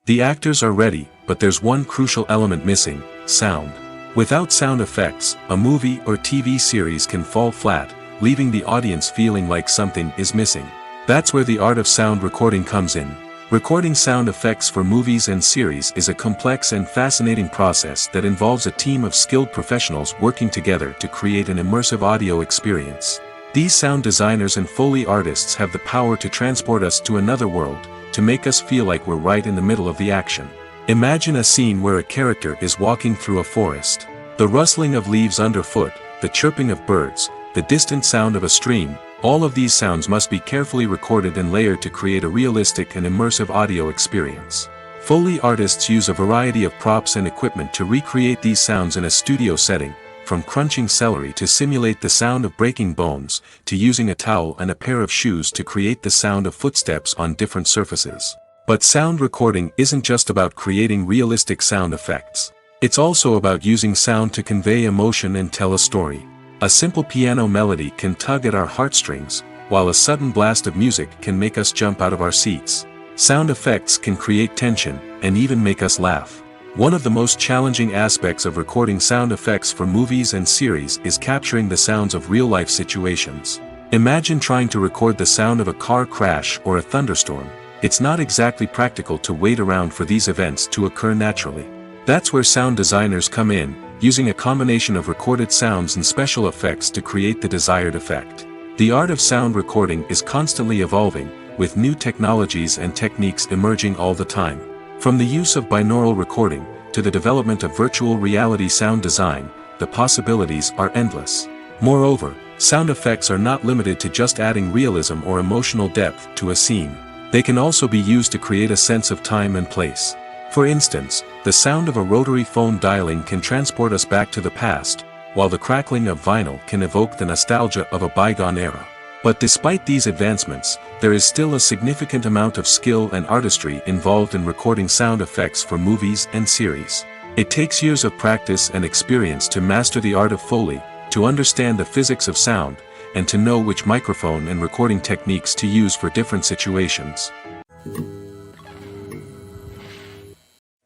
The actors are ready, but there's one crucial element missing: sound. Without sound effects, a movie or TV series can fall flat, leaving the audience feeling like something is missing. That's where the art of sound recording comes in. Recording sound effects for movies and series is a complex and fascinating process that involves a team of skilled professionals working together to create an immersive audio experience. These sound designers and Foley artists have the power to transport us to another world, to make us feel like we're right in the middle of the action. Imagine a scene where a character is walking through a forest. The rustling of leaves underfoot, the chirping of birds, the distant sound of a stream, all of these sounds must be carefully recorded and layered to create a realistic and immersive audio experience. Foley artists use a variety of props and equipment to recreate these sounds in a studio setting, from crunching celery to simulate the sound of breaking bones, to using a towel and a pair of shoes to create the sound of footsteps on different surfaces. But sound recording isn't just about creating realistic sound effects. It's also about using sound to convey emotion and tell a story. A simple piano melody can tug at our heartstrings, while a sudden blast of music can make us jump out of our seats. Sound effects can create tension, and even make us laugh. One of the most challenging aspects of recording sound effects for movies and series is capturing the sounds of real-life situations. Imagine trying to record the sound of a car crash or a thunderstorm. It's not exactly practical to wait around for these events to occur naturally. That's where sound designers come in, using a combination of recorded sounds and special effects to create the desired effect. The art of sound recording is constantly evolving, with new technologies and techniques emerging all the time. From the use of binaural recording, to the development of virtual reality sound design, the possibilities are endless. Moreover, sound effects are not limited to just adding realism or emotional depth to a scene. They can also be used to create a sense of time and place. For instance, the sound of a rotary phone dialing can transport us back to the past, while the crackling of vinyl can evoke the nostalgia of a bygone era. But despite these advancements, there is still a significant amount of skill and artistry involved in recording sound effects for movies and series. It takes years of practice and experience to master the art of Foley, to understand the physics of sound, and to know which microphone and recording techniques to use for different situations.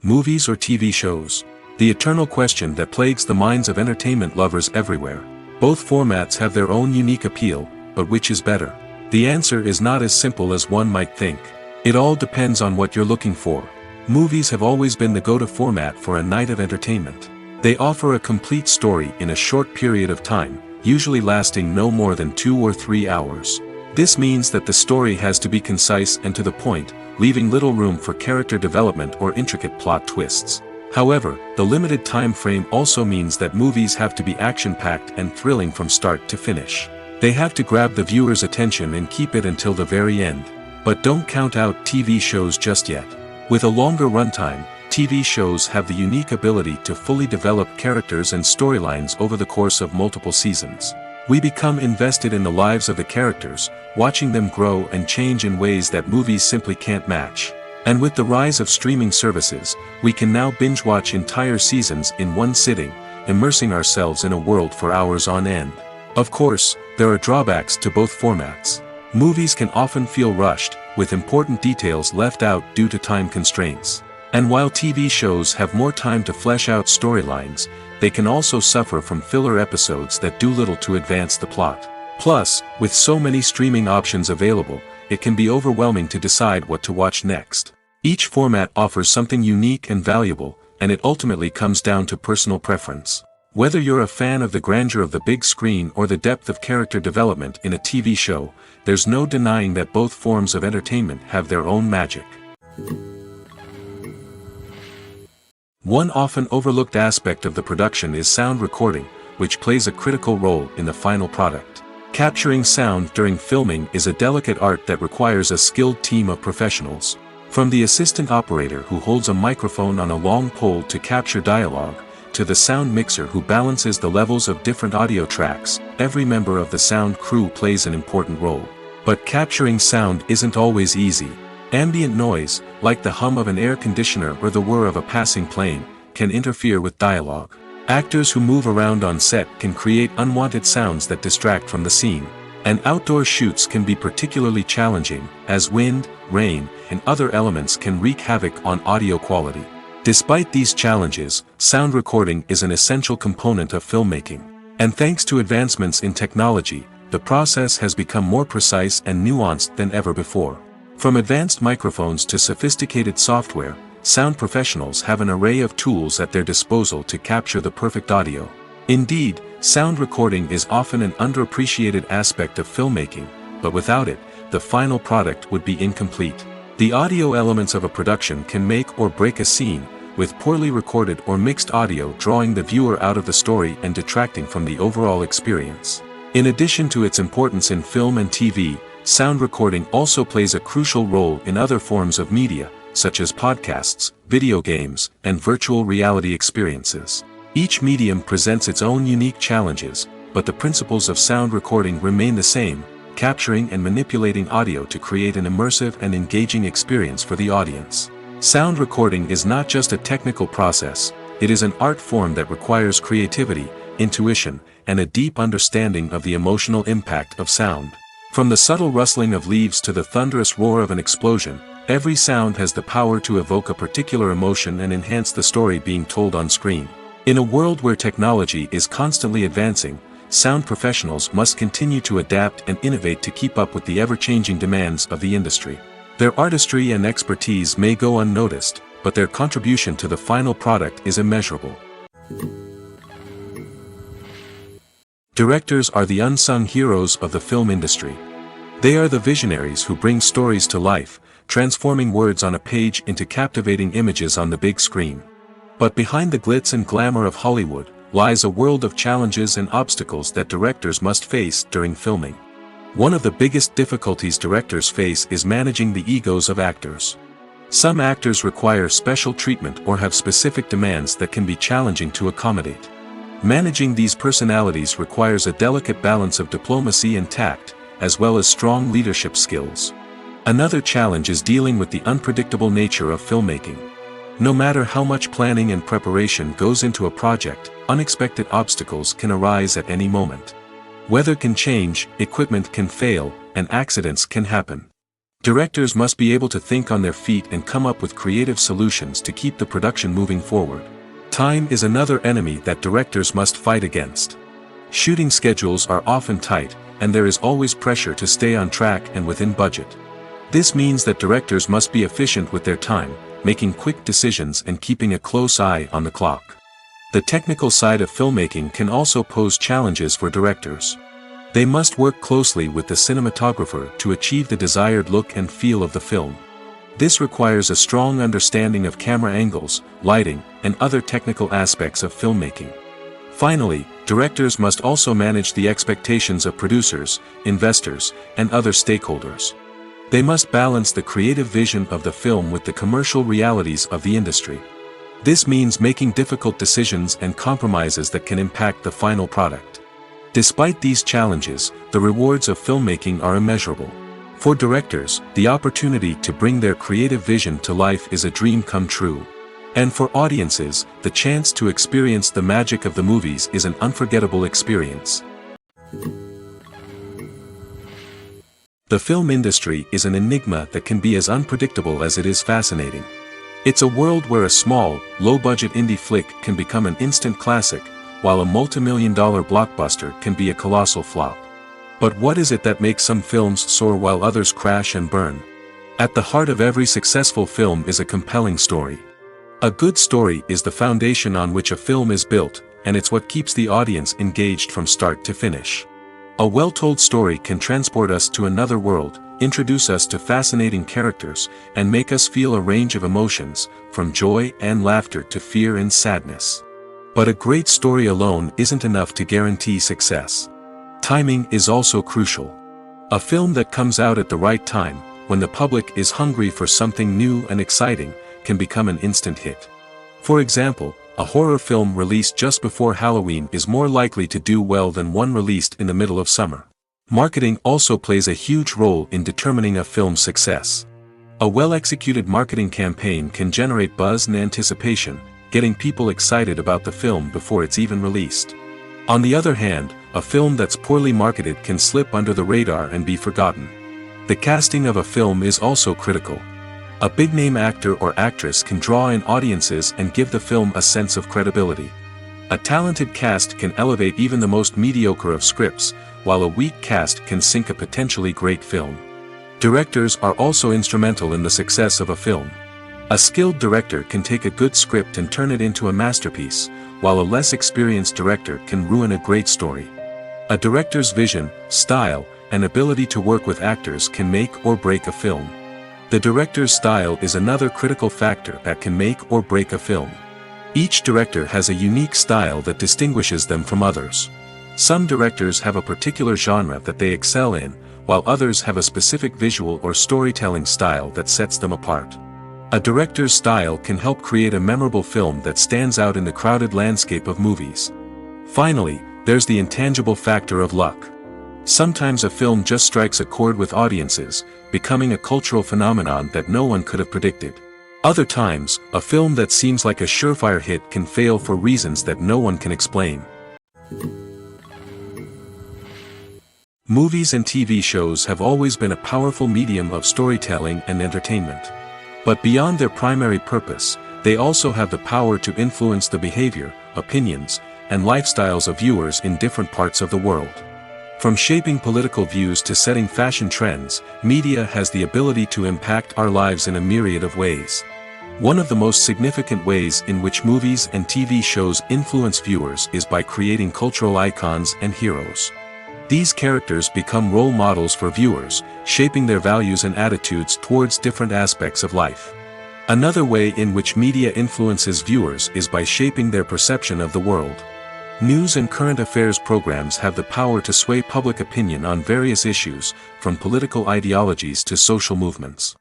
Movies or TV shows? The eternal question that plagues the minds of entertainment lovers everywhere. Both formats have their own unique appeal, but which is better? The answer is not as simple as one might think. It all depends on what you're looking for. Movies have always been the go-to format for a night of entertainment. They offer a complete story in a short period of time, usually lasting no more than 2 or 3 hours. This means that the story has to be concise and to the point, leaving little room for character development or intricate plot twists. However, the limited time frame also means that movies have to be action-packed and thrilling from start to finish. They have to grab the viewer's attention and keep it until the very end. But don't count out TV shows just yet. With a longer runtime, TV shows have the unique ability to fully develop characters and storylines over the course of multiple seasons. We become invested in the lives of the characters, watching them grow and change in ways that movies simply can't match. And with the rise of streaming services, we can now binge-watch entire seasons in one sitting, immersing ourselves in a world for hours on end. Of course, there are drawbacks to both formats. Movies can often feel rushed, with important details left out due to time constraints. And while TV shows have more time to flesh out storylines, they can also suffer from filler episodes that do little to advance the plot. Plus, with so many streaming options available, it can be overwhelming to decide what to watch next. Each format offers something unique and valuable, and it ultimately comes down to personal preference. Whether you're a fan of the grandeur of the big screen or the depth of character development in a TV show, there's no denying that both forms of entertainment have their own magic. One often overlooked aspect of the production is sound recording, which plays a critical role in the final product. Capturing sound during filming is a delicate art that requires a skilled team of professionals. From the assistant operator who holds a microphone on a long pole to capture dialogue, to the sound mixer who balances the levels of different audio tracks, every member of the sound crew plays an important role. But capturing sound isn't always easy. Ambient noise, like the hum of an air conditioner or the whir of a passing plane, can interfere with dialogue. Actors who move around on set can create unwanted sounds that distract from the scene. And outdoor shoots can be particularly challenging, as wind, rain, and other elements can wreak havoc on audio quality. Despite these challenges, sound recording is an essential component of filmmaking. And thanks to advancements in technology, the process has become more precise and nuanced than ever before. From advanced microphones to sophisticated software, sound professionals have an array of tools at their disposal to capture the perfect audio. Indeed, sound recording is often an underappreciated aspect of filmmaking, but without it, the final product would be incomplete. The audio elements of a production can make or break a scene, with poorly recorded or mixed audio drawing the viewer out of the story and detracting from the overall experience. In addition to its importance in film and TV, sound recording also plays a crucial role in other forms of media, such as podcasts, video games, and virtual reality experiences. Each medium presents its own unique challenges, but the principles of sound recording remain the same, capturing and manipulating audio to create an immersive and engaging experience for the audience. Sound recording is not just a technical process, it is an art form that requires creativity, intuition, and a deep understanding of the emotional impact of sound. From the subtle rustling of leaves to the thunderous roar of an explosion, every sound has the power to evoke a particular emotion and enhance the story being told on screen. In a world where technology is constantly advancing, sound professionals must continue to adapt and innovate to keep up with the ever-changing demands of the industry. Their artistry and expertise may go unnoticed, but their contribution to the final product is immeasurable. Directors are the unsung heroes of the film industry. They are the visionaries who bring stories to life, transforming words on a page into captivating images on the big screen. But behind the glitz and glamour of Hollywood, lies a world of challenges and obstacles that directors must face during filming. One of the biggest difficulties directors face is managing the egos of actors. Some actors require special treatment or have specific demands that can be challenging to accommodate. Managing these personalities requires a delicate balance of diplomacy and tact, as well as strong leadership skills. Another challenge is dealing with the unpredictable nature of filmmaking. No matter how much planning and preparation goes into a project, unexpected obstacles can arise at any moment. Weather can change, equipment can fail, and accidents can happen. Directors must be able to think on their feet and come up with creative solutions to keep the production moving forward. Time is another enemy that directors must fight against. Shooting schedules are often tight, and there is always pressure to stay on track and within budget. This means that directors must be efficient with their time, making quick decisions and keeping a close eye on the clock. The technical side of filmmaking can also pose challenges for directors. They must work closely with the cinematographer to achieve the desired look and feel of the film. This requires a strong understanding of camera angles, lighting, and other technical aspects of filmmaking. Finally, directors must also manage the expectations of producers, investors, and other stakeholders. They must balance the creative vision of the film with the commercial realities of the industry. This means making difficult decisions and compromises that can impact the final product. Despite these challenges, the rewards of filmmaking are immeasurable. For directors, the opportunity to bring their creative vision to life is a dream come true. And for audiences, the chance to experience the magic of the movies is an unforgettable experience. The film industry is an enigma that can be as unpredictable as it is fascinating. It's a world where a small, low-budget indie flick can become an instant classic, while a multi-million-dollar blockbuster can be a colossal flop. But what is it that makes some films soar while others crash and burn? At the heart of every successful film is a compelling story. A good story is the foundation on which a film is built, and it's what keeps the audience engaged from start to finish. A well-told story can transport us to another world, introduce us to fascinating characters, and make us feel a range of emotions, from joy and laughter to fear and sadness. But a great story alone isn't enough to guarantee success. Timing is also crucial. A film that comes out at the right time, when the public is hungry for something new and exciting, can become an instant hit. For example, a horror film released just before Halloween is more likely to do well than one released in the middle of summer. Marketing also plays a huge role in determining a film's success. A well-executed marketing campaign can generate buzz and anticipation, getting people excited about the film before it's even released. On the other hand, a film that's poorly marketed can slip under the radar and be forgotten. The casting of a film is also critical. A big-name actor or actress can draw in audiences and give the film a sense of credibility. A talented cast can elevate even the most mediocre of scripts, while a weak cast can sink a potentially great film. Directors are also instrumental in the success of a film. A skilled director can take a good script and turn it into a masterpiece, while a less experienced director can ruin a great story. A director's vision, style, and ability to work with actors can make or break a film. The director's style is another critical factor that can make or break a film. Each director has a unique style that distinguishes them from others. Some directors have a particular genre that they excel in, while others have a specific visual or storytelling style that sets them apart. A director's style can help create a memorable film that stands out in the crowded landscape of movies. Finally, there's the intangible factor of luck. Sometimes a film just strikes a chord with audiences, becoming a cultural phenomenon that no one could have predicted. Other times, a film that seems like a surefire hit can fail for reasons that no one can explain. Movies and TV shows have always been a powerful medium of storytelling and entertainment. But beyond their primary purpose, they also have the power to influence the behavior, opinions, and lifestyles of viewers in different parts of the world. From shaping political views to setting fashion trends, media has the ability to impact our lives in a myriad of ways. One of the most significant ways in which movies and TV shows influence viewers is by creating cultural icons and heroes. These characters become role models for viewers, shaping their values and attitudes towards different aspects of life. Another way in which media influences viewers is by shaping their perception of the world. News and current affairs programs have the power to sway public opinion on various issues, from political ideologies to social movements.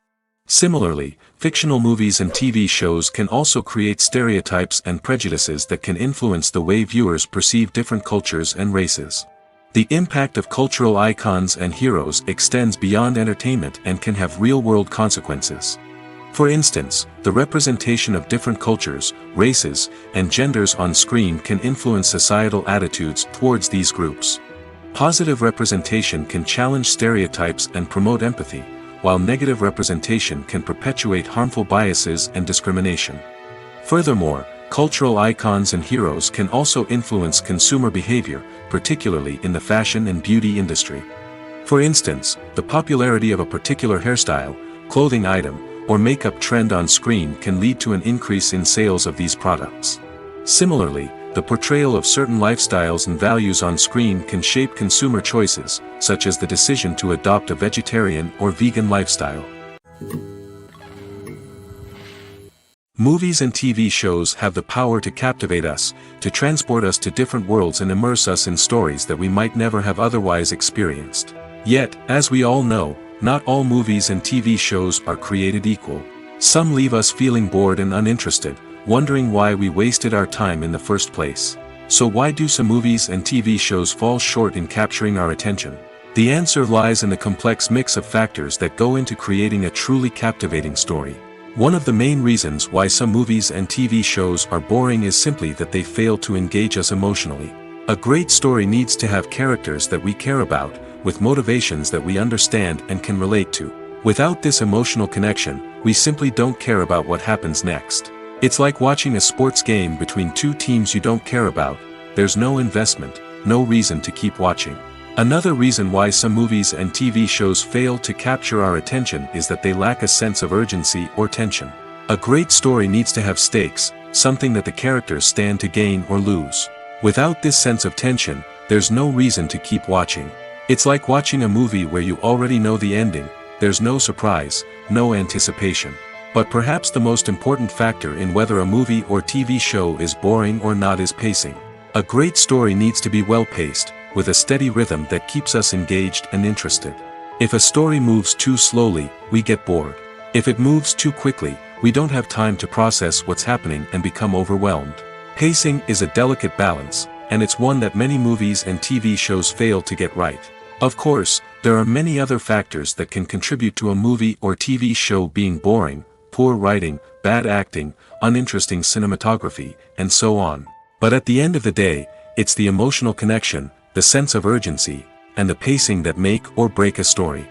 Similarly, fictional movies and TV shows can also create stereotypes and prejudices that can influence the way viewers perceive different cultures and races. The impact of cultural icons and heroes extends beyond entertainment and can have real-world consequences. For instance, the representation of different cultures, races, and genders on screen can influence societal attitudes towards these groups. Positive representation can challenge stereotypes and promote empathy, while negative representation can perpetuate harmful biases and discrimination. Furthermore, cultural icons and heroes can also influence consumer behavior, particularly in the fashion and beauty industry. For instance, the popularity of a particular hairstyle, clothing item, or makeup trend on screen can lead to an increase in sales of these products. Similarly, the portrayal of certain lifestyles and values on screen can shape consumer choices, such as the decision to adopt a vegetarian or vegan lifestyle. Movies and TV shows have the power to captivate us, to transport us to different worlds and immerse us in stories that we might never have otherwise experienced. Yet, as we all know, not all movies and TV shows are created equal. Some leave us feeling bored and uninterested, wondering why we wasted our time in the first place. So why do some movies and TV shows fall short in capturing our attention? The answer lies in the complex mix of factors that go into creating a truly captivating story. One of the main reasons why some movies and TV shows are boring is simply that they fail to engage us emotionally. A great story needs to have characters that we care about, with motivations that we understand and can relate to. Without this emotional connection, we simply don't care about what happens next. It's like watching a sports game between two teams you don't care about. There's no investment, no reason to keep watching. Another reason why some movies and TV shows fail to capture our attention is that they lack a sense of urgency or tension. A great story needs to have stakes, something that the characters stand to gain or lose. Without this sense of tension, there's no reason to keep watching. It's like watching a movie where you already know the ending. There's no surprise, no anticipation. But perhaps the most important factor in whether a movie or TV show is boring or not is pacing. A great story needs to be well-paced, with a steady rhythm that keeps us engaged and interested. If a story moves too slowly, we get bored. If it moves too quickly, we don't have time to process what's happening and become overwhelmed. Pacing is a delicate balance, and it's one that many movies and TV shows fail to get right. Of course, there are many other factors that can contribute to a movie or TV show being boring: poor writing, bad acting, uninteresting cinematography, and so on. But at the end of the day, it's the emotional connection, the sense of urgency, and the pacing that make or break a story.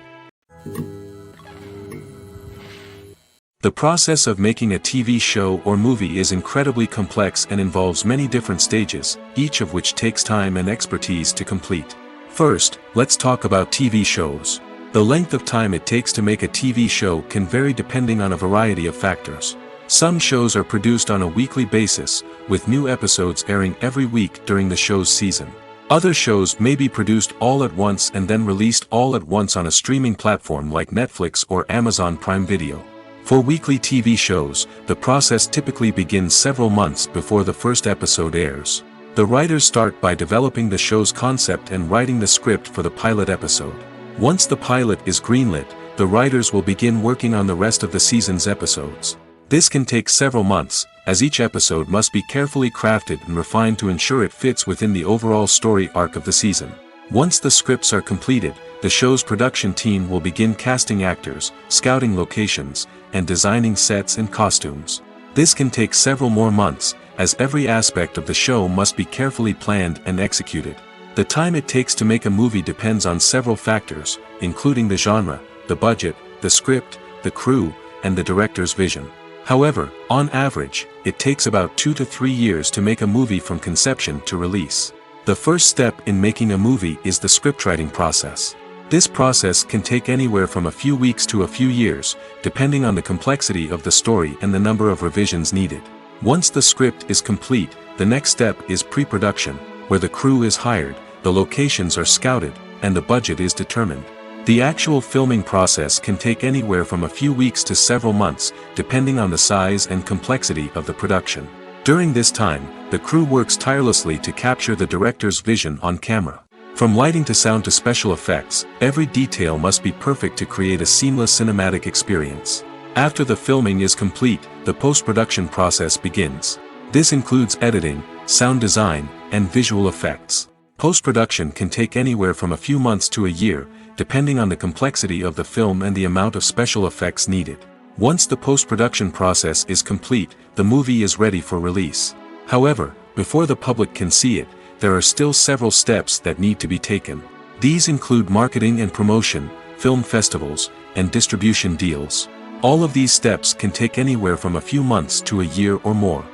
The process of making a TV show or movie is incredibly complex and involves many different stages, each of which takes time and expertise to complete. First, let's talk about TV shows. The length of time it takes to make a TV show can vary depending on a variety of factors. Some shows are produced on a weekly basis, with new episodes airing every week during the show's season. Other shows may be produced all at once and then released all at once on a streaming platform like Netflix or Amazon Prime Video. For weekly TV shows, the process typically begins several months before the first episode airs. The writers start by developing the show's concept and writing the script for the pilot episode. Once the pilot is greenlit, the writers will begin working on the rest of the season's episodes. This can take several months, as each episode must be carefully crafted and refined to ensure it fits within the overall story arc of the season. Once the scripts are completed, the show's production team will begin casting actors, scouting locations, and designing sets and costumes. This can take several more months, as every aspect of the show must be carefully planned and executed. The time it takes to make a movie depends on several factors, including the genre, the budget, the script, the crew, and the director's vision. However, on average, it takes about 2 to 3 years to make a movie from conception to release. The first step in making a movie is the scriptwriting process. This process can take anywhere from a few weeks to a few years, depending on the complexity of the story and the number of revisions needed. Once the script is complete, the next step is pre-production, where the crew is hired, the locations are scouted, and the budget is determined. The actual filming process can take anywhere from a few weeks to several months, depending on the size and complexity of the production. During this time, the crew works tirelessly to capture the director's vision on camera. From lighting to sound to special effects, every detail must be perfect to create a seamless cinematic experience. After the filming is complete, the post-production process begins. This includes editing, sound design, and visual effects. Post-production can take anywhere from a few months to a year, depending on the complexity of the film and the amount of special effects needed. Once the post-production process is complete, the movie is ready for release. However, before the public can see it, there are still several steps that need to be taken. These include marketing and promotion, film festivals, and distribution deals. All of these steps can take anywhere from a few months to a year or more.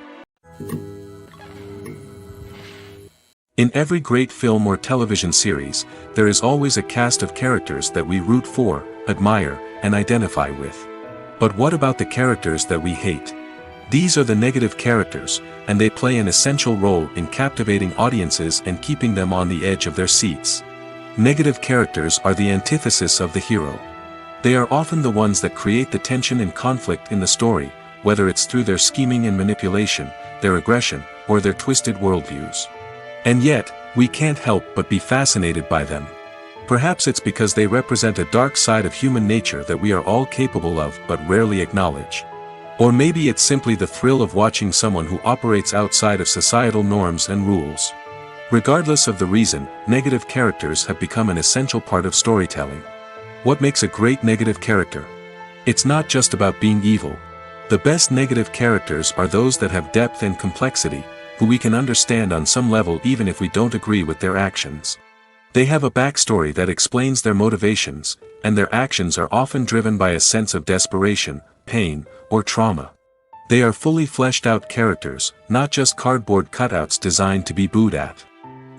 In every great film or television series, there is always a cast of characters that we root for, admire, and identify with. But what about the characters that we hate? These are the negative characters, and they play an essential role in captivating audiences and keeping them on the edge of their seats. Negative characters are the antithesis of the hero. They are often the ones that create the tension and conflict in the story, whether it's through their scheming and manipulation, their aggression, or their twisted worldviews. And yet, we can't help but be fascinated by them. Perhaps it's because they represent a dark side of human nature that we are all capable of but rarely acknowledge. Or maybe it's simply the thrill of watching someone who operates outside of societal norms and rules. Regardless of the reason, negative characters have become an essential part of storytelling. What makes a great negative character? It's not just about being evil. The best negative characters are those that have depth and complexity, who we can understand on some level even if we don't agree with their actions. They have a backstory that explains their motivations, and their actions are often driven by a sense of desperation, pain, or trauma. They are fully fleshed out characters, not just cardboard cutouts designed to be booed at.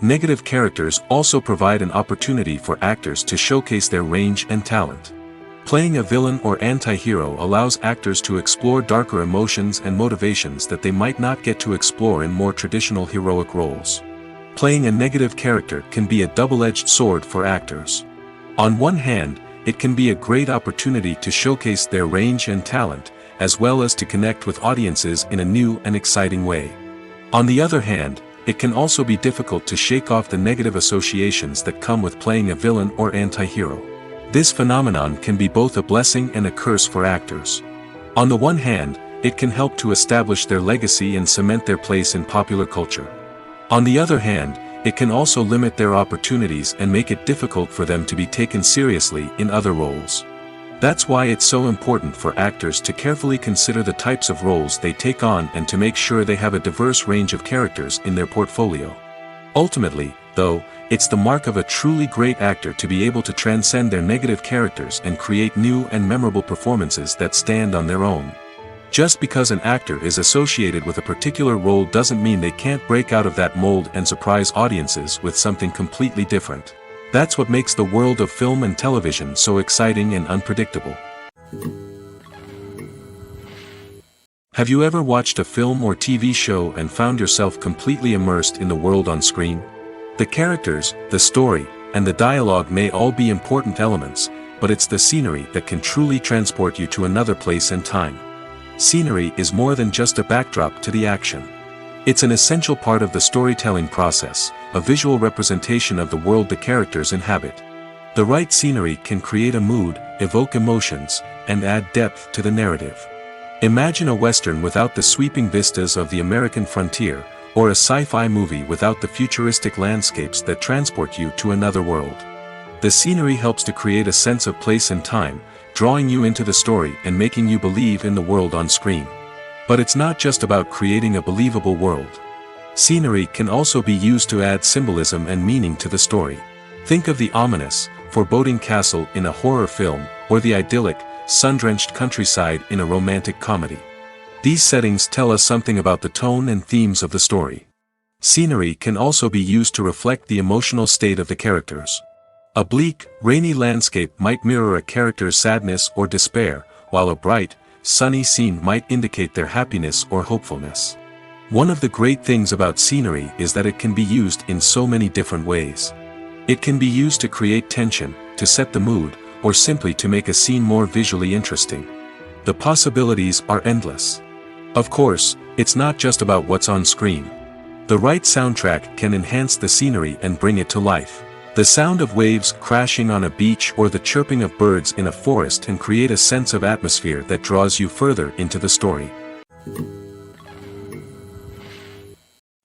Negative characters also provide an opportunity for actors to showcase their range and talent. Playing a villain or anti-hero allows actors to explore darker emotions and motivations that they might not get to explore in more traditional heroic roles. Playing a negative character can be a double-edged sword for actors. On one hand, it can be a great opportunity to showcase their range and talent, as well as to connect with audiences in a new and exciting way. On the other hand, it can also be difficult to shake off the negative associations that come with playing a villain or anti-hero. This phenomenon can be both a blessing and a curse for actors. On the one hand, it can help to establish their legacy and cement their place in popular culture. On the other hand, it can also limit their opportunities and make it difficult for them to be taken seriously in other roles. That's why it's so important for actors to carefully consider the types of roles they take on and to make sure they have a diverse range of characters in their portfolio. Ultimately, though, it's the mark of a truly great actor to be able to transcend their negative characters and create new and memorable performances that stand on their own. Just because an actor is associated with a particular role doesn't mean they can't break out of that mold and surprise audiences with something completely different. That's what makes the world of film and television so exciting and unpredictable. Have you ever watched a film or TV show and found yourself completely immersed in the world on screen? The characters, the story, and the dialogue may all be important elements, but it's the scenery that can truly transport you to another place and time. Scenery is more than just a backdrop to the action. It's an essential part of the storytelling process, a visual representation of the world the characters inhabit. The right scenery can create a mood, evoke emotions, and add depth to the narrative. Imagine a Western without the sweeping vistas of the American frontier, or a sci-fi movie without the futuristic landscapes that transport you to another world. The scenery helps to create a sense of place and time, drawing you into the story and making you believe in the world on screen. But it's not just about creating a believable world. Scenery can also be used to add symbolism and meaning to the story. Think of the ominous, foreboding castle in a horror film, or the idyllic, sun-drenched countryside in a romantic comedy. These settings tell us something about the tone and themes of the story. Scenery can also be used to reflect the emotional state of the characters. A bleak, rainy landscape might mirror a character's sadness or despair, while a bright, sunny scene might indicate their happiness or hopefulness. One of the great things about scenery is that it can be used in so many different ways. It can be used to create tension, to set the mood, or simply to make a scene more visually interesting. The possibilities are endless. Of course, it's not just about what's on screen. The right soundtrack can enhance the scenery and bring it to life. The sound of waves crashing on a beach or the chirping of birds in a forest can create a sense of atmosphere that draws you further into the story.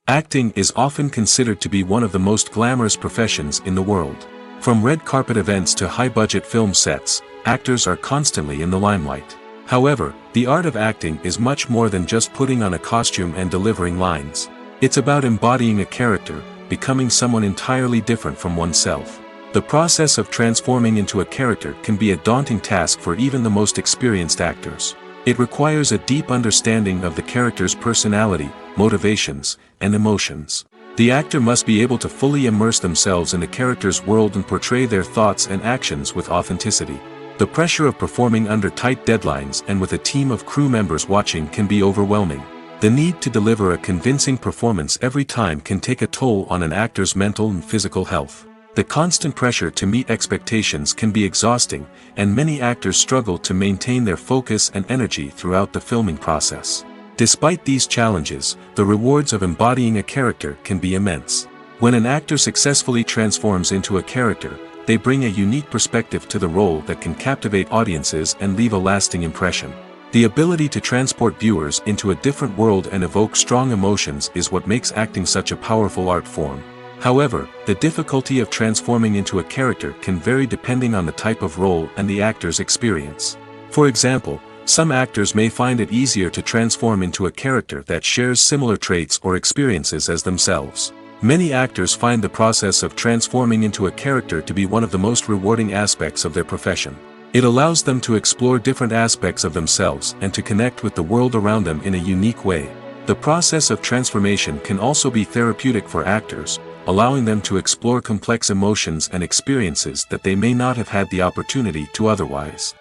Acting is often considered to be one of the most glamorous professions in the world. From red carpet events to high-budget film sets, actors are constantly in the limelight. However, the art of acting is much more than just putting on a costume and delivering lines. It's about embodying a character, becoming someone entirely different from oneself. The process of transforming into a character can be a daunting task for even the most experienced actors. It requires a deep understanding of the character's personality, motivations, and emotions. The actor must be able to fully immerse themselves in the character's world and portray their thoughts and actions with authenticity. The pressure of performing under tight deadlines and with a team of crew members watching can be overwhelming. The need to deliver a convincing performance every time can take a toll on an actor's mental and physical health. The constant pressure to meet expectations can be exhausting, and many actors struggle to maintain their focus and energy throughout the filming process. Despite these challenges, the rewards of embodying a character can be immense. When an actor successfully transforms into a character, they bring a unique perspective to the role that can captivate audiences and leave a lasting impression. The ability to transport viewers into a different world and evoke strong emotions is what makes acting such a powerful art form. However, the difficulty of transforming into a character can vary depending on the type of role and the actor's experience. For example, some actors may find it easier to transform into a character that shares similar traits or experiences as themselves. Many actors find the process of transforming into a character to be one of the most rewarding aspects of their profession. It allows them to explore different aspects of themselves and to connect with the world around them in a unique way. The process of transformation can also be therapeutic for actors, allowing them to explore complex emotions and experiences that they may not have had the opportunity to otherwise.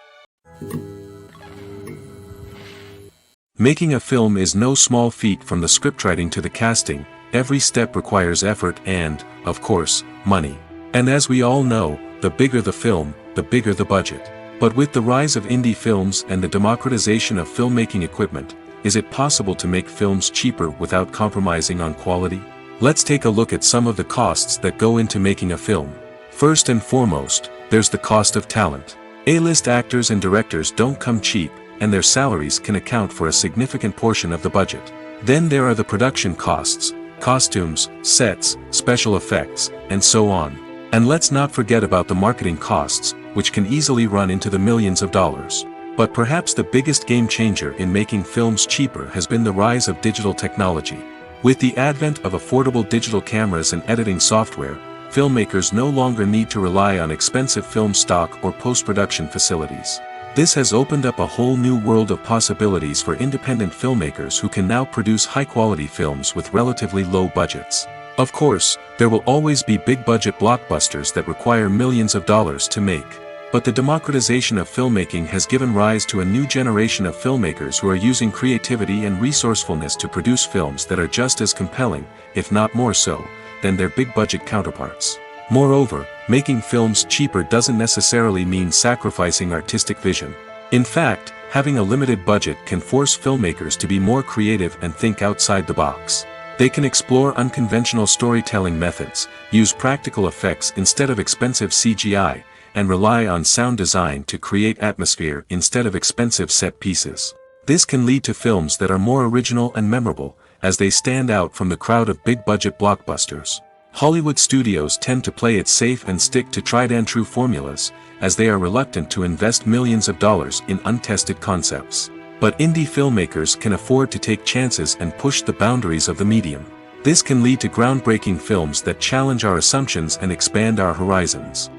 Making a film is no small feat. From the scriptwriting to the casting, every step requires effort and, of course, money. And as we all know, the bigger the film, the bigger the budget. But with the rise of indie films and the democratization of filmmaking equipment, is it possible to make films cheaper without compromising on quality? Let's take a look at some of the costs that go into making a film. First and foremost, there's the cost of talent. A-list actors and directors don't come cheap, and their salaries can account for a significant portion of the budget. Then there are the production costs, costumes, sets, special effects, and so on. And let's not forget about the marketing costs, which can easily run into the millions of dollars. But perhaps the biggest game changer in making films cheaper has been the rise of digital technology. With the advent of affordable digital cameras and editing software, filmmakers no longer need to rely on expensive film stock or post-production facilities. This has opened up a whole new world of possibilities for independent filmmakers who can now produce high-quality films with relatively low budgets. Of course, there will always be big-budget blockbusters that require millions of dollars to make. But the democratization of filmmaking has given rise to a new generation of filmmakers who are using creativity and resourcefulness to produce films that are just as compelling, if not more so, than their big-budget counterparts. Moreover, making films cheaper doesn't necessarily mean sacrificing artistic vision. In fact, having a limited budget can force filmmakers to be more creative and think outside the box. They can explore unconventional storytelling methods, use practical effects instead of expensive CGI, and rely on sound design to create atmosphere instead of expensive set pieces. This can lead to films that are more original and memorable, as they stand out from the crowd of big-budget blockbusters. Hollywood studios tend to play it safe and stick to tried-and-true formulas, as they are reluctant to invest millions of dollars in untested concepts. But indie filmmakers can afford to take chances and push the boundaries of the medium. This can lead to groundbreaking films that challenge our assumptions and expand our horizons.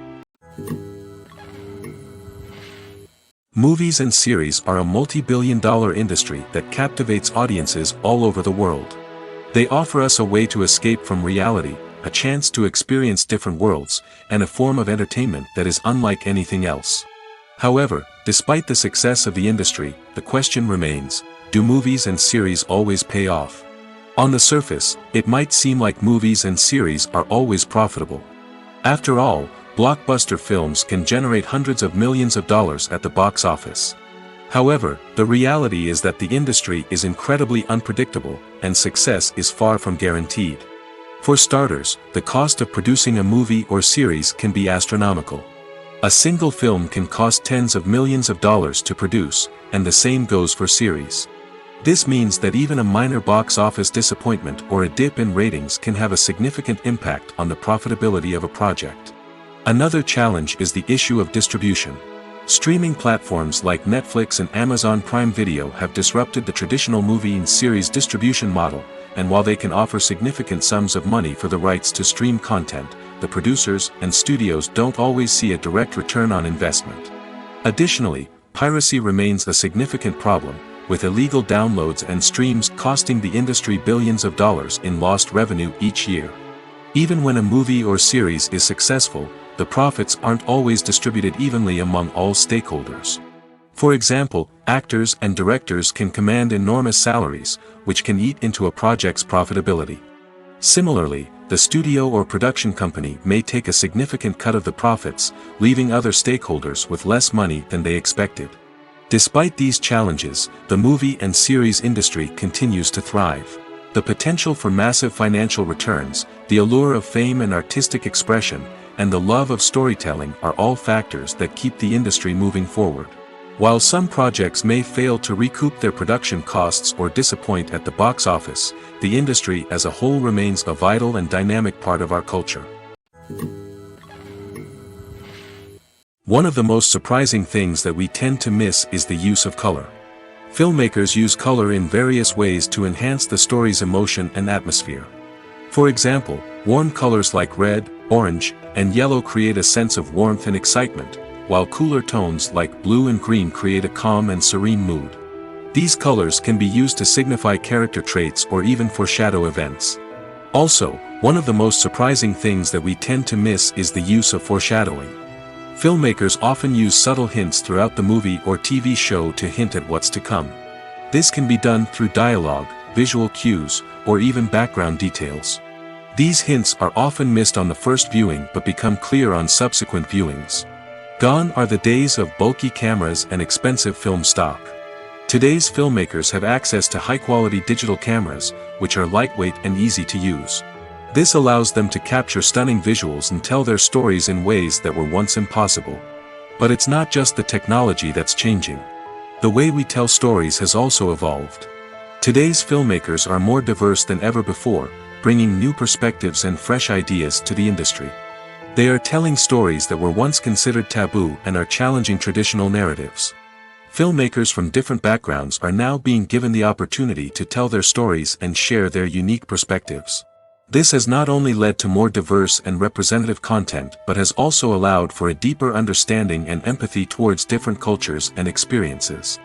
Movies and series are a multi-billion-dollar industry that captivates audiences all over the world. They offer us a way to escape from reality, a chance to experience different worlds, and a form of entertainment that is unlike anything else. However, despite the success of the industry, the question remains, do movies and series always pay off? On the surface, it might seem like movies and series are always profitable. After all, blockbuster films can generate hundreds of millions of dollars at the box office. However, the reality is that the industry is incredibly unpredictable, and success is far from guaranteed. For starters, the cost of producing a movie or series can be astronomical. A single film can cost tens of millions of dollars to produce, and the same goes for series. This means that even a minor box office disappointment or a dip in ratings can have a significant impact on the profitability of a project. Another challenge is the issue of distribution. Streaming platforms like Netflix and Amazon Prime Video have disrupted the traditional movie and series distribution model, and while they can offer significant sums of money for the rights to stream content, the producers and studios don't always see a direct return on investment. Additionally, piracy remains a significant problem, with illegal downloads and streams costing the industry billions of dollars in lost revenue each year. Even when a movie or series is successful, the profits aren't always distributed evenly among all stakeholders. For example, actors and directors can command enormous salaries, which can eat into a project's profitability. Similarly, the studio or production company may take a significant cut of the profits, leaving other stakeholders with less money than they expected. Despite these challenges, the movie and series industry continues to thrive. The potential for massive financial returns, the allure of fame and artistic expression, and the love of storytelling are all factors that keep the industry moving forward. While some projects may fail to recoup their production costs or disappoint at the box office, the industry as a whole remains a vital and dynamic part of our culture. One of the most surprising things that we tend to miss is the use of color. Filmmakers use color in various ways to enhance the story's emotion and atmosphere. For example, warm colors like red, orange, and yellow create a sense of warmth and excitement, while cooler tones like blue and green create a calm and serene mood. These colors can be used to signify character traits or even foreshadow events. Also, one of the most surprising things that we tend to miss is the use of foreshadowing. Filmmakers often use subtle hints throughout the movie or TV show to hint at what's to come. This can be done through dialogue, visual cues, or even background details. These hints are often missed on the first viewing but become clear on subsequent viewings. Gone are the days of bulky cameras and expensive film stock. Today's filmmakers have access to high-quality digital cameras, which are lightweight and easy to use. This allows them to capture stunning visuals and tell their stories in ways that were once impossible. But it's not just the technology that's changing. The way we tell stories has also evolved. Today's filmmakers are more diverse than ever before, bringing new perspectives and fresh ideas to the industry. They are telling stories that were once considered taboo and are challenging traditional narratives. Filmmakers from different backgrounds are now being given the opportunity to tell their stories and share their unique perspectives. This has not only led to more diverse and representative content but has also allowed for a deeper understanding and empathy towards different cultures and experiences.